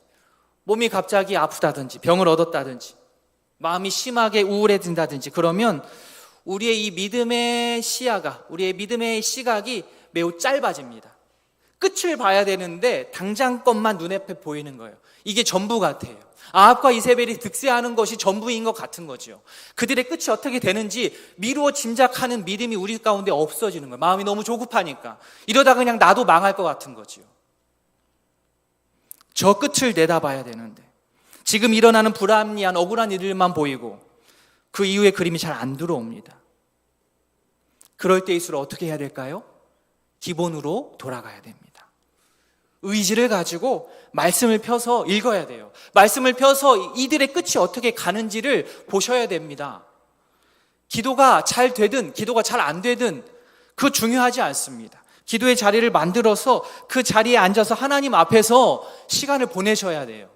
Speaker 3: 몸이 갑자기 아프다든지 병을 얻었다든지 마음이 심하게 우울해진다든지, 그러면 우리의 이 믿음의 시야가, 우리의 믿음의 시각이 매우 짧아집니다. 끝을 봐야 되는데 당장 것만 눈앞에 보이는 거예요. 이게 전부 같아요. 아합과 이세벨이 득세하는 것이 전부인 것 같은 거죠. 그들의 끝이 어떻게 되는지 미루어 짐작하는 믿음이 우리 가운데 없어지는 거예요. 마음이 너무 조급하니까. 이러다 그냥 나도 망할 것 같은 거죠. 저 끝을 내다봐야 되는데 지금 일어나는 불합리한 억울한 일들만 보이고 그 이후의 그림이 잘 안 들어옵니다. 그럴 때일수록 어떻게 해야 될까요? 기본으로 돌아가야 됩니다. 의지를 가지고 말씀을 펴서 읽어야 돼요. 말씀을 펴서 이들의 끝이 어떻게 가는지를 보셔야 됩니다. 기도가 잘 되든 기도가 잘 안 되든 그거 중요하지 않습니다. 기도의 자리를 만들어서 그 자리에 앉아서 하나님 앞에서 시간을 보내셔야 돼요.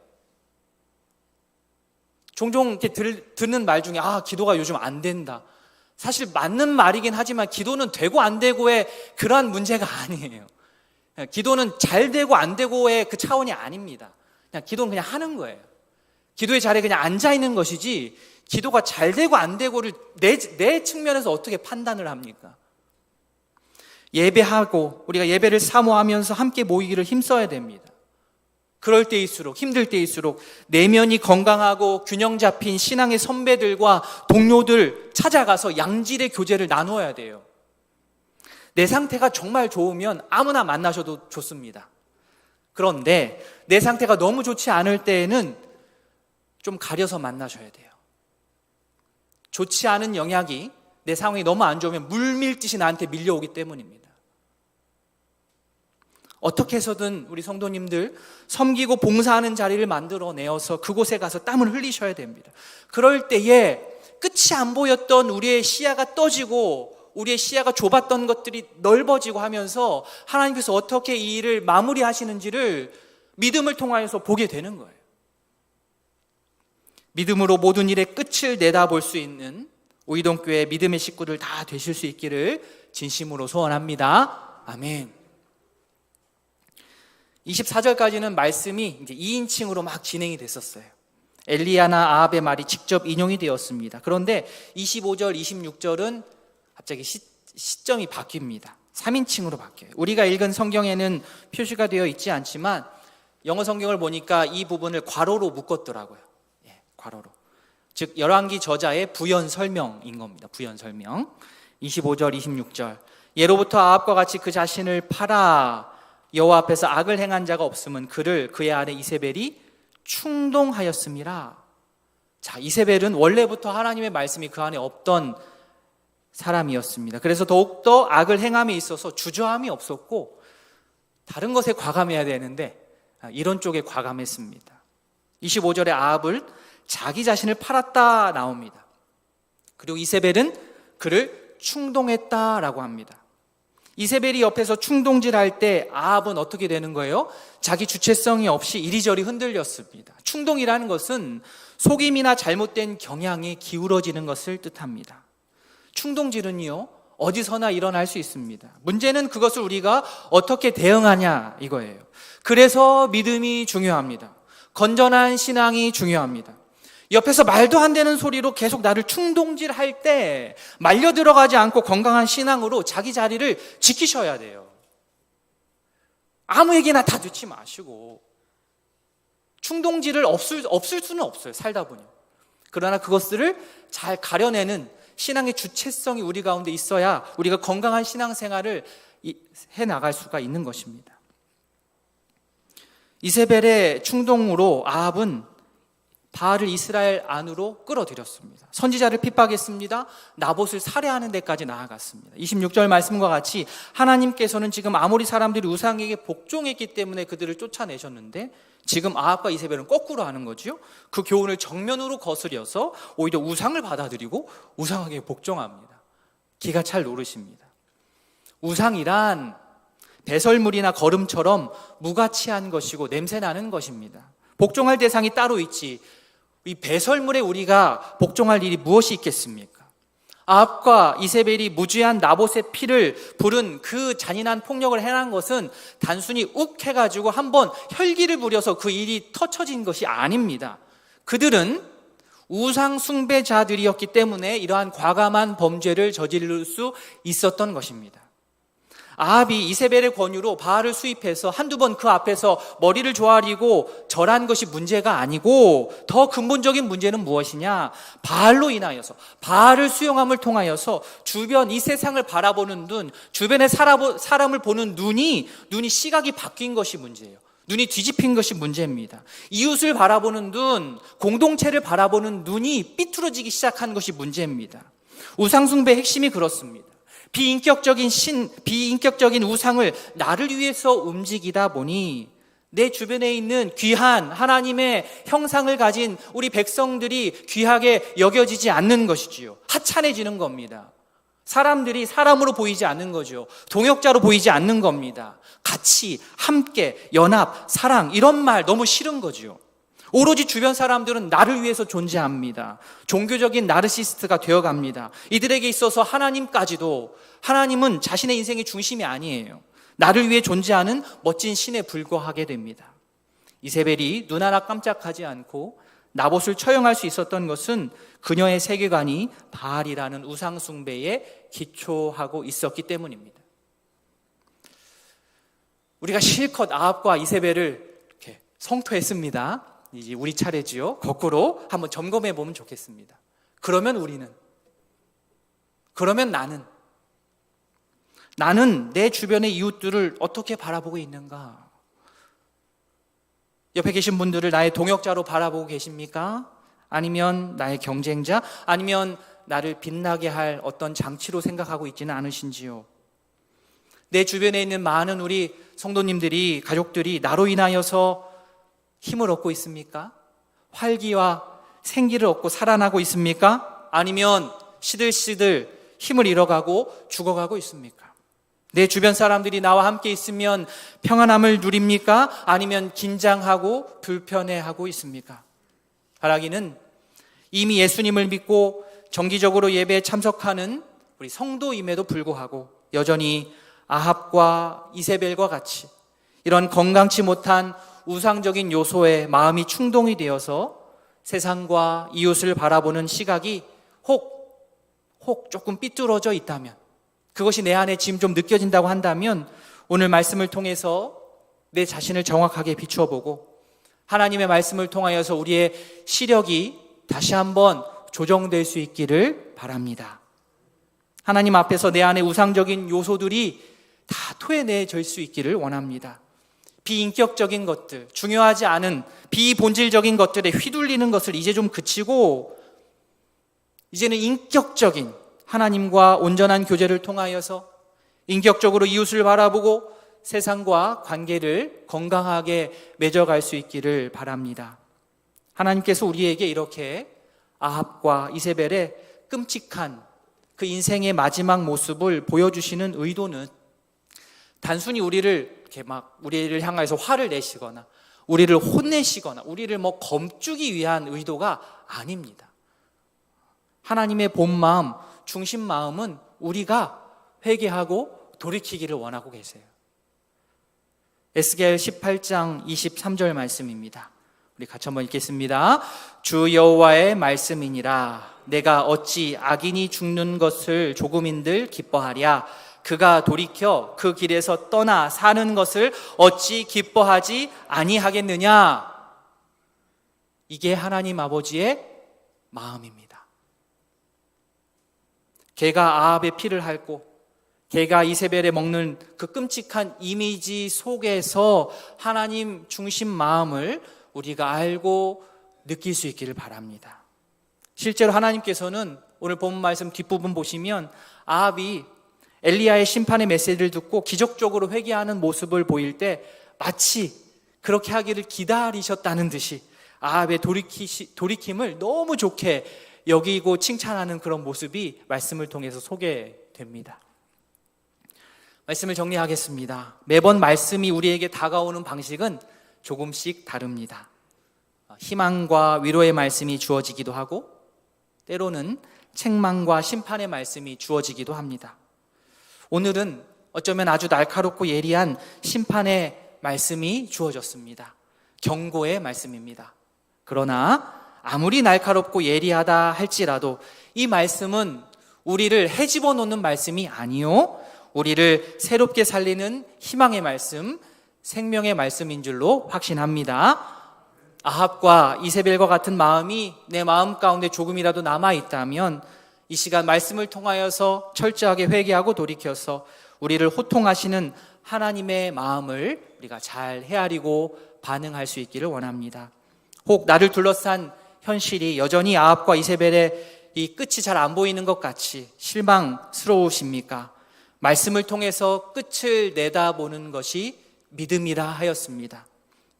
Speaker 3: 종종 이렇게 듣는 말 중에 기도가 요즘 안 된다. 사실 맞는 말이긴 하지만 기도는 되고 안 되고의 그러한 문제가 아니에요. 기도는 잘 되고 안 되고의 그 차원이 아닙니다. 그냥 기도는 그냥 하는 거예요. 기도의 자리에 그냥 앉아 있는 것이지 기도가 잘 되고 안 되고를 내 측면에서 어떻게 판단을 합니까? 예배하고 우리가 예배를 사모하면서 함께 모이기를 힘써야 됩니다. 그럴 때일수록, 힘들 때일수록 내면이 건강하고 균형 잡힌 신앙의 선배들과 동료들 찾아가서 양질의 교제를 나누어야 돼요. 내 상태가 정말 좋으면 아무나 만나셔도 좋습니다. 그런데 내 상태가 너무 좋지 않을 때에는 좀 가려서 만나셔야 돼요. 좋지 않은 영향이 내 상황이 너무 안 좋으면 물밀듯이 나한테 밀려오기 때문입니다. 어떻게 해서든 우리 성도님들 섬기고 봉사하는 자리를 만들어내어서 그곳에 가서 땀을 흘리셔야 됩니다. 그럴 때에 끝이 안 보였던 우리의 시야가 떠지고 우리의 시야가 좁았던 것들이 넓어지고 하면서 하나님께서 어떻게 이 일을 마무리하시는지를 믿음을 통하여서 보게 되는 거예요. 믿음으로 모든 일의 끝을 내다볼 수 있는 오이동교회 믿음의 식구들 다 되실 수 있기를 진심으로 소원합니다. 아멘. 24절까지는 말씀이 이제 2인칭으로 막 진행이 됐었어요. 엘리야나 아합의 말이 직접 인용이 되었습니다. 그런데 25절, 26절은 갑자기 시점이 바뀝니다. 3인칭으로 바뀌어요. 우리가 읽은 성경에는 표시가 되어 있지 않지만 영어 성경을 보니까 이 부분을 괄호로 묶었더라고요. 괄호로. 즉 열왕기 저자의 부연 설명인 겁니다. 부연 설명. 25절, 26절. 예로부터 아합과 같이 그 자신을 팔아 여호와 앞에서 악을 행한 자가 없음은 그의 아내 이세벨이 충동하였음이라. 자, 이세벨은 원래부터 하나님의 말씀이 그 안에 없던 사람이었습니다. 그래서 더욱더 악을 행함에 있어서 주저함이 없었고 다른 것에 과감해야 되는데 이런 쪽에 과감했습니다. 25절에 아합을 자기 자신을 팔았다 나옵니다. 그리고 이세벨은 그를 충동했다라고 합니다. 이세벨이 옆에서 충동질할 때 아합은 어떻게 되는 거예요? 자기 주체성이 없이 이리저리 흔들렸습니다. 충동이라는 것은 속임이나 잘못된 경향에 기울어지는 것을 뜻합니다. 충동질은요, 어디서나 일어날 수 있습니다. 문제는 그것을 우리가 어떻게 대응하냐 이거예요. 그래서 믿음이 중요합니다. 건전한 신앙이 중요합니다. 옆에서 말도 안 되는 소리로 계속 나를 충동질할 때 말려 들어가지 않고 건강한 신앙으로 자기 자리를 지키셔야 돼요. 아무에게나 다 넣지 마시고 충동지를 없을 수는 없어요, 살다 보니. 그러나 그것들을 잘 가려내는 신앙의 주체성이 우리 가운데 있어야 우리가 건강한 신앙생활을 해나갈 수가 있는 것입니다. 이세벨의 충동으로 아합은 바알을 이스라엘 안으로 끌어들였습니다. 선지자를 핍박했습니다. 나봇을 살해하는 데까지 나아갔습니다. 26절 말씀과 같이 하나님께서는 지금 아모리 사람들이 우상에게 복종했기 때문에 그들을 쫓아내셨는데 지금 아합과 이세벨은 거꾸로 하는 거죠. 그 교훈을 정면으로 거스려서 오히려 우상을 받아들이고 우상에게 복종합니다. 기가 찰 노릇입니다. 우상이란 배설물이나 거름처럼 무가치한 것이고 냄새나는 것입니다. 복종할 대상이 따로 있지 이 배설물에 우리가 복종할 일이 무엇이 있겠습니까? 아합과 이세벨이 무죄한 나봇의 피를 부른 그 잔인한 폭력을 행한 것은 단순히 욱 해가지고 한번 혈기를 부려서 그 일이 터쳐진 것이 아닙니다. 그들은 우상 숭배자들이었기 때문에 이러한 과감한 범죄를 저지를 수 있었던 것입니다. 아합이 이세벨의 권유로 바알을 수입해서 한두 번 그 앞에서 머리를 조아리고 절한 것이 문제가 아니고 더 근본적인 문제는 무엇이냐? 바알로 인하여서 바알을 수용함을 통하여서 주변 이 세상을 바라보는 눈, 주변의 사람을 보는 눈이 시각이 바뀐 것이 문제예요. 눈이 뒤집힌 것이 문제입니다. 이웃을 바라보는 눈, 공동체를 바라보는 눈이 삐뚤어지기 시작한 것이 문제입니다. 우상숭배의 핵심이 그렇습니다. 비인격적인 우상을 나를 위해서 움직이다 보니 내 주변에 있는 귀한 하나님의 형상을 가진 우리 백성들이 귀하게 여겨지지 않는 것이지요. 하찮아지는 겁니다. 사람들이 사람으로 보이지 않는 거죠. 동역자로 보이지 않는 겁니다. 같이, 함께, 연합, 사랑 이런 말 너무 싫은 거죠. 오로지 주변 사람들은 나를 위해서 존재합니다. 종교적인 나르시스트가 되어갑니다. 이들에게 있어서 하나님은 자신의 인생의 중심이 아니에요. 나를 위해 존재하는 멋진 신에 불과하게 됩니다. 이세벨이 눈 하나 깜짝하지 않고 나봇을 처형할 수 있었던 것은 그녀의 세계관이 바알이라는 우상 숭배에 기초하고 있었기 때문입니다. 우리가 실컷 아합과 이세벨을 이렇게 성토했습니다. 이제 우리 차례지요. 거꾸로 한번 점검해 보면 좋겠습니다. 그러면 나는 내 주변의 이웃들을 어떻게 바라보고 있는가? 옆에 계신 분들을 나의 동역자로 바라보고 계십니까? 아니면 나의 경쟁자? 아니면 나를 빛나게 할 어떤 장치로 생각하고 있지는 않으신지요? 내 주변에 있는 많은 우리 성도님들이, 가족들이 나로 인하여서 힘을 얻고 있습니까? 활기와 생기를 얻고 살아나고 있습니까? 아니면 시들시들 힘을 잃어가고 죽어가고 있습니까? 내 주변 사람들이 나와 함께 있으면 평안함을 누립니까? 아니면 긴장하고 불편해하고 있습니까? 바라기는 이미 예수님을 믿고 정기적으로 예배에 참석하는 우리 성도임에도 불구하고 여전히 아합과 이세벨과 같이 이런 건강치 못한 우상적인 요소에 마음이 충동이 되어서 세상과 이웃을 바라보는 시각이 혹 조금 삐뚤어져 있다면, 그것이 내 안에 지금 좀 느껴진다고 한다면 오늘 말씀을 통해서 내 자신을 정확하게 비추어보고 하나님의 말씀을 통하여서 우리의 시력이 다시 한번 조정될 수 있기를 바랍니다. 하나님 앞에서 내 안에 우상적인 요소들이 다 토해내질 수 있기를 원합니다. 비인격적인 것들, 중요하지 않은 비본질적인 것들에 휘둘리는 것을 이제 좀 그치고 이제는 인격적인 하나님과 온전한 교제를 통하여서 인격적으로 이웃을 바라보고 세상과 관계를 건강하게 맺어갈 수 있기를 바랍니다. 하나님께서 우리에게 이렇게 아합과 이세벨의 끔찍한 그 인생의 마지막 모습을 보여주시는 의도는 단순히 우리를 향해서 화를 내시거나 우리를 혼내시거나 우리를 검주기 위한 의도가 아닙니다. 하나님의 본 마음, 중심 마음은 우리가 회개하고 돌이키기를 원하고 계세요. 에스겔 18장 23절 말씀입니다. 우리 같이 한번 읽겠습니다. 주 여호와의 말씀이니라. 내가 어찌 악인이 죽는 것을 조금인들 기뻐하랴. 그가 돌이켜 그 길에서 떠나 사는 것을 어찌 기뻐하지 아니하겠느냐. 이게 하나님 아버지의 마음입니다. 개가 아합의 피를 핥고 개가 이세벨에 먹는 그 끔찍한 이미지 속에서 하나님 중심 마음을 우리가 알고 느낄 수 있기를 바랍니다. 실제로 하나님께서는 오늘 본 말씀 뒷부분 보시면 아합이 엘리야의 심판의 메시지를 듣고 기적적으로 회개하는 모습을 보일 때 마치 그렇게 하기를 기다리셨다는 듯이 아합의 돌이킴을 너무 좋게 여기고 칭찬하는 그런 모습이 말씀을 통해서 소개됩니다. 말씀을 정리하겠습니다. 매번 말씀이 우리에게 다가오는 방식은 조금씩 다릅니다. 희망과 위로의 말씀이 주어지기도 하고 때로는 책망과 심판의 말씀이 주어지기도 합니다. 오늘은 어쩌면 아주 날카롭고 예리한 심판의 말씀이 주어졌습니다. 경고의 말씀입니다. 그러나 아무리 날카롭고 예리하다 할지라도 이 말씀은 우리를 헤집어 놓는 말씀이 아니요, 우리를 새롭게 살리는 희망의 말씀, 생명의 말씀인 줄로 확신합니다. 아합과 이세벨과 같은 마음이 내 마음 가운데 조금이라도 남아있다면 이 시간 말씀을 통하여서 철저하게 회개하고 돌이켜서 우리를 호통하시는 하나님의 마음을 우리가 잘 헤아리고 반응할 수 있기를 원합니다. 혹 나를 둘러싼 현실이 여전히 아합과 이세벨의 이 끝이 잘 안 보이는 것 같이 실망스러우십니까? 말씀을 통해서 끝을 내다보는 것이 믿음이라 하였습니다.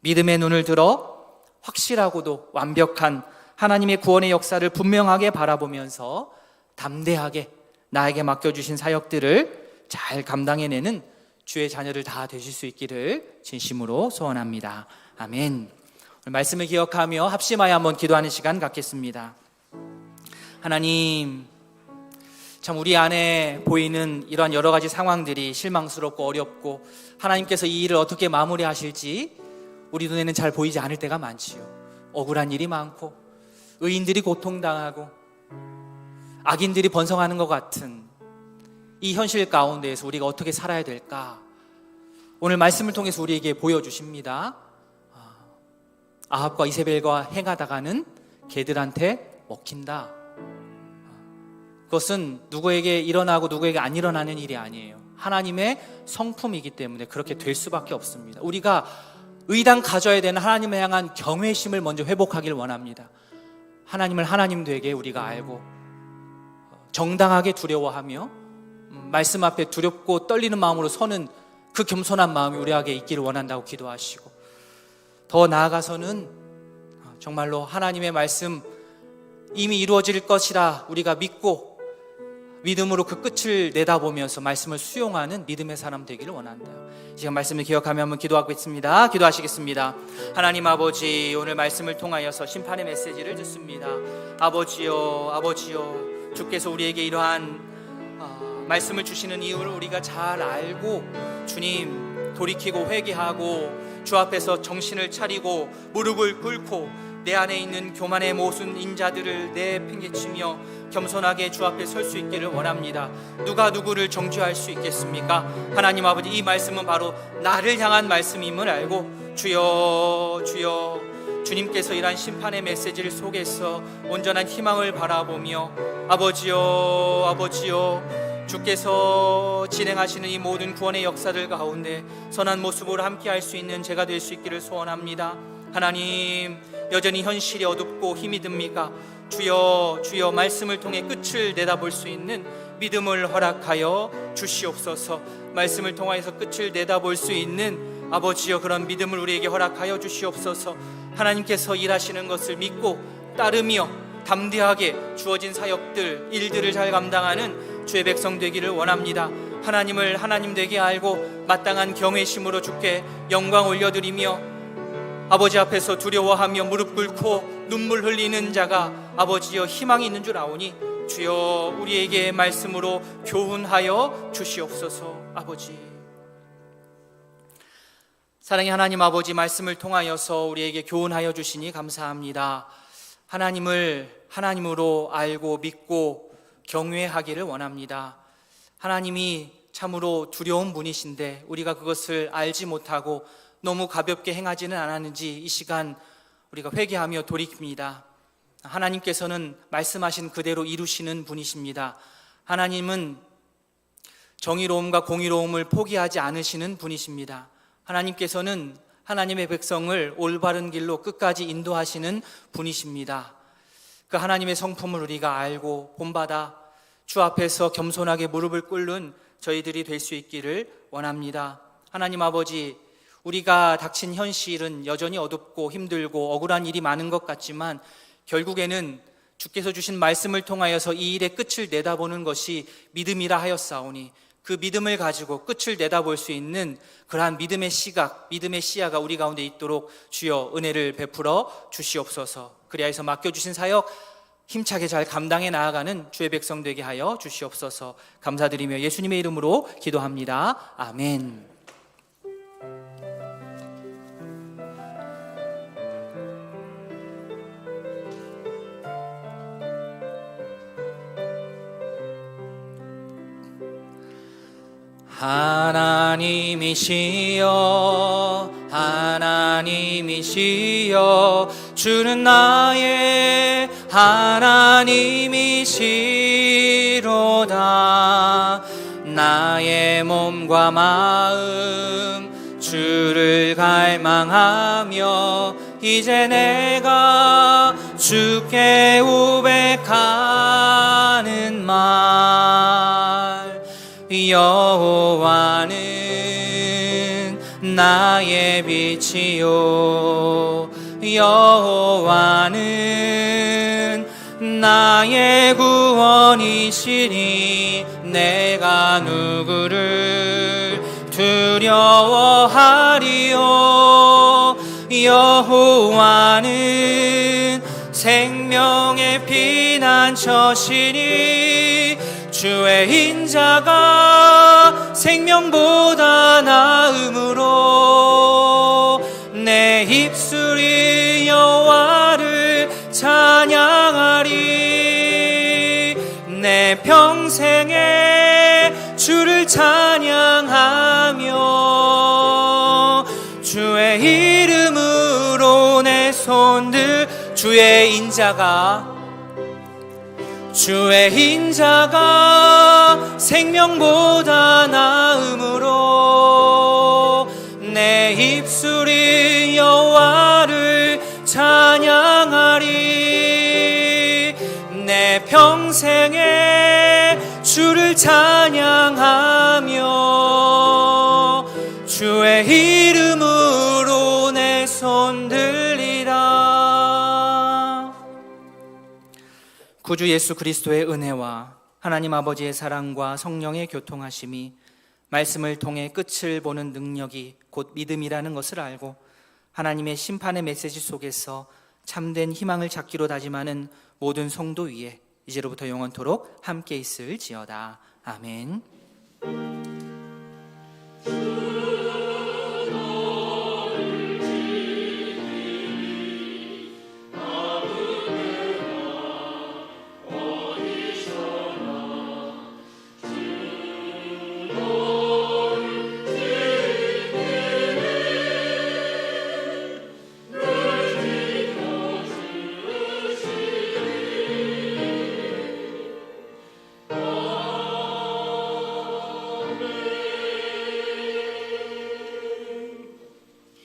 Speaker 3: 믿음의 눈을 들어 확실하고도 완벽한 하나님의 구원의 역사를 분명하게 바라보면서 담대하게 나에게 맡겨주신 사역들을 잘 감당해내는 주의 자녀들 다 되실 수 있기를 진심으로 소원합니다. 아멘. 오늘 말씀을 기억하며 합심하여 한번 기도하는 시간 갖겠습니다. 하나님, 참 우리 안에 보이는 이러한 여러 가지 상황들이 실망스럽고 어렵고 하나님께서 이 일을 어떻게 마무리하실지 우리 눈에는 잘 보이지 않을 때가 많지요. 억울한 일이 많고 의인들이 고통당하고 악인들이 번성하는 것 같은 이 현실 가운데에서 우리가 어떻게 살아야 될까? 오늘 말씀을 통해서 우리에게 보여주십니다. 아합과 이세벨과 행하다가는 개들한테 먹힌다. 그것은 누구에게 일어나고 누구에게 안 일어나는 일이 아니에요. 하나님의 성품이기 때문에 그렇게 될 수밖에 없습니다. 우리가 의당 가져야 되는 하나님을 향한 경외심을 먼저 회복하기를 원합니다. 하나님을 하나님 되게 우리가 알고 정당하게 두려워하며 말씀 앞에 두렵고 떨리는 마음으로 서는 그 겸손한 마음이 우리에게 있기를 원한다고 기도하시고, 더 나아가서는 정말로 하나님의 말씀 이미 이루어질 것이라 우리가 믿고 믿음으로 그 끝을 내다보면서 말씀을 수용하는 믿음의 사람 되기를 원한다. 지금 말씀을 기억하며 한번 기도하겠습니다. 기도하시겠습니다. 하나님 아버지, 오늘 말씀을 통하여서 심판의 메시지를 듣습니다. 아버지요, 아버지요, 주께서 우리에게 이러한 말씀을 주시는 이유를 우리가 잘 알고 주님 돌이키고 회개하고 주 앞에서 정신을 차리고 무릎을 꿇고 내 안에 있는 교만의 모순 인자들을 내팽개치며 겸손하게 주 앞에 설 수 있기를 원합니다. 누가 누구를 정죄할 수 있겠습니까? 하나님 아버지, 이 말씀은 바로 나를 향한 말씀임을 알고 주여 주여, 주님께서 이러한 심판의 메시지를 속에서 온전한 희망을 바라보며 아버지여 아버지여, 주께서 진행하시는 이 모든 구원의 역사들 가운데 선한 모습으로 함께할 수 있는 제가 될 수 있기를 소원합니다. 하나님, 여전히 현실이 어둡고 힘이 듭니까? 주여 주여, 말씀을 통해 끝을 내다볼 수 있는 믿음을 허락하여 주시옵소서. 말씀을 통하여서 끝을 내다볼 수 있는 아버지여, 그런 믿음을 우리에게 허락하여 주시옵소서. 하나님께서 일하시는 것을 믿고 따르며 담대하게 주어진 사역들, 일들을 잘 감당하는 주의 백성 되기를 원합니다. 하나님을 하나님 되게 알고 마땅한 경외심으로 주께 영광 올려드리며 아버지 앞에서 두려워하며 무릎 꿇고 눈물 흘리는 자가 아버지여 희망이 있는 줄 아오니 주여 우리에게 말씀으로 교훈하여 주시옵소서. 아버지, 사랑의 하나님 아버지, 말씀을 통하여서 우리에게 교훈하여 주시니 감사합니다. 하나님을 하나님으로 알고 믿고 경외하기를 원합니다. 하나님이 참으로 두려운 분이신데 우리가 그것을 알지 못하고 너무 가볍게 행하지는 않았는지 이 시간 우리가 회개하며 돌이킵니다. 하나님께서는 말씀하신 그대로 이루시는 분이십니다. 하나님은 정의로움과 공의로움을 포기하지 않으시는 분이십니다. 하나님께서는 하나님의 백성을 올바른 길로 끝까지 인도하시는 분이십니다. 그 하나님의 성품을 우리가 알고 본받아 주 앞에서 겸손하게 무릎을 꿇는 저희들이 될 수 있기를 원합니다. 하나님 아버지, 우리가 닥친 현실은 여전히 어둡고 힘들고 억울한 일이 많은 것 같지만 결국에는 주께서 주신 말씀을 통하여서 이 일의 끝을 내다보는 것이 믿음이라 하였사오니 그 믿음을 가지고 끝을 내다볼 수 있는 그러한 믿음의 시각, 믿음의 시야가 우리 가운데 있도록 주여 은혜를 베풀어 주시옵소서. 그리하여서 맡겨주신 사역 힘차게 잘 감당해 나아가는 주의 백성 되게 하여 주시옵소서. 감사드리며 예수님의 이름으로 기도합니다. 아멘. 하나님이시여 하나님이시여 주는 나의 하나님이시로다. 나의 몸과 마음 주를 갈망하며 이제 내가 주께 고백하는 말, 여호와는 나의 빛이요 여호와는 나의 구원이시니 내가 누구를 두려워하리요. 여호와는 생명의 피난처시니 주의 인자가 생명보다 나음으로 내 입술이 여호와를 찬양하리. 내 평생에 주를 찬양하며 주의 이름으로 내 손들 주의 인자가 생명보다 나음으로 내 입술이 여호와를 찬양하리. 내 평생에 주를 찬양하며 주의 이름으로 내 손 들리라. 구주 예수 그리스도의 은혜와 하나님 아버지의 사랑과 성령의 교통하심이 말씀을 통해 끝을 보는 능력이 곧 믿음이라는 것을 알고 하나님의 심판의 메시지 속에서 참된 희망을 찾기로 다짐하는 모든 성도 위에 이제로부터 영원토록 함께 있을지어다. 아멘.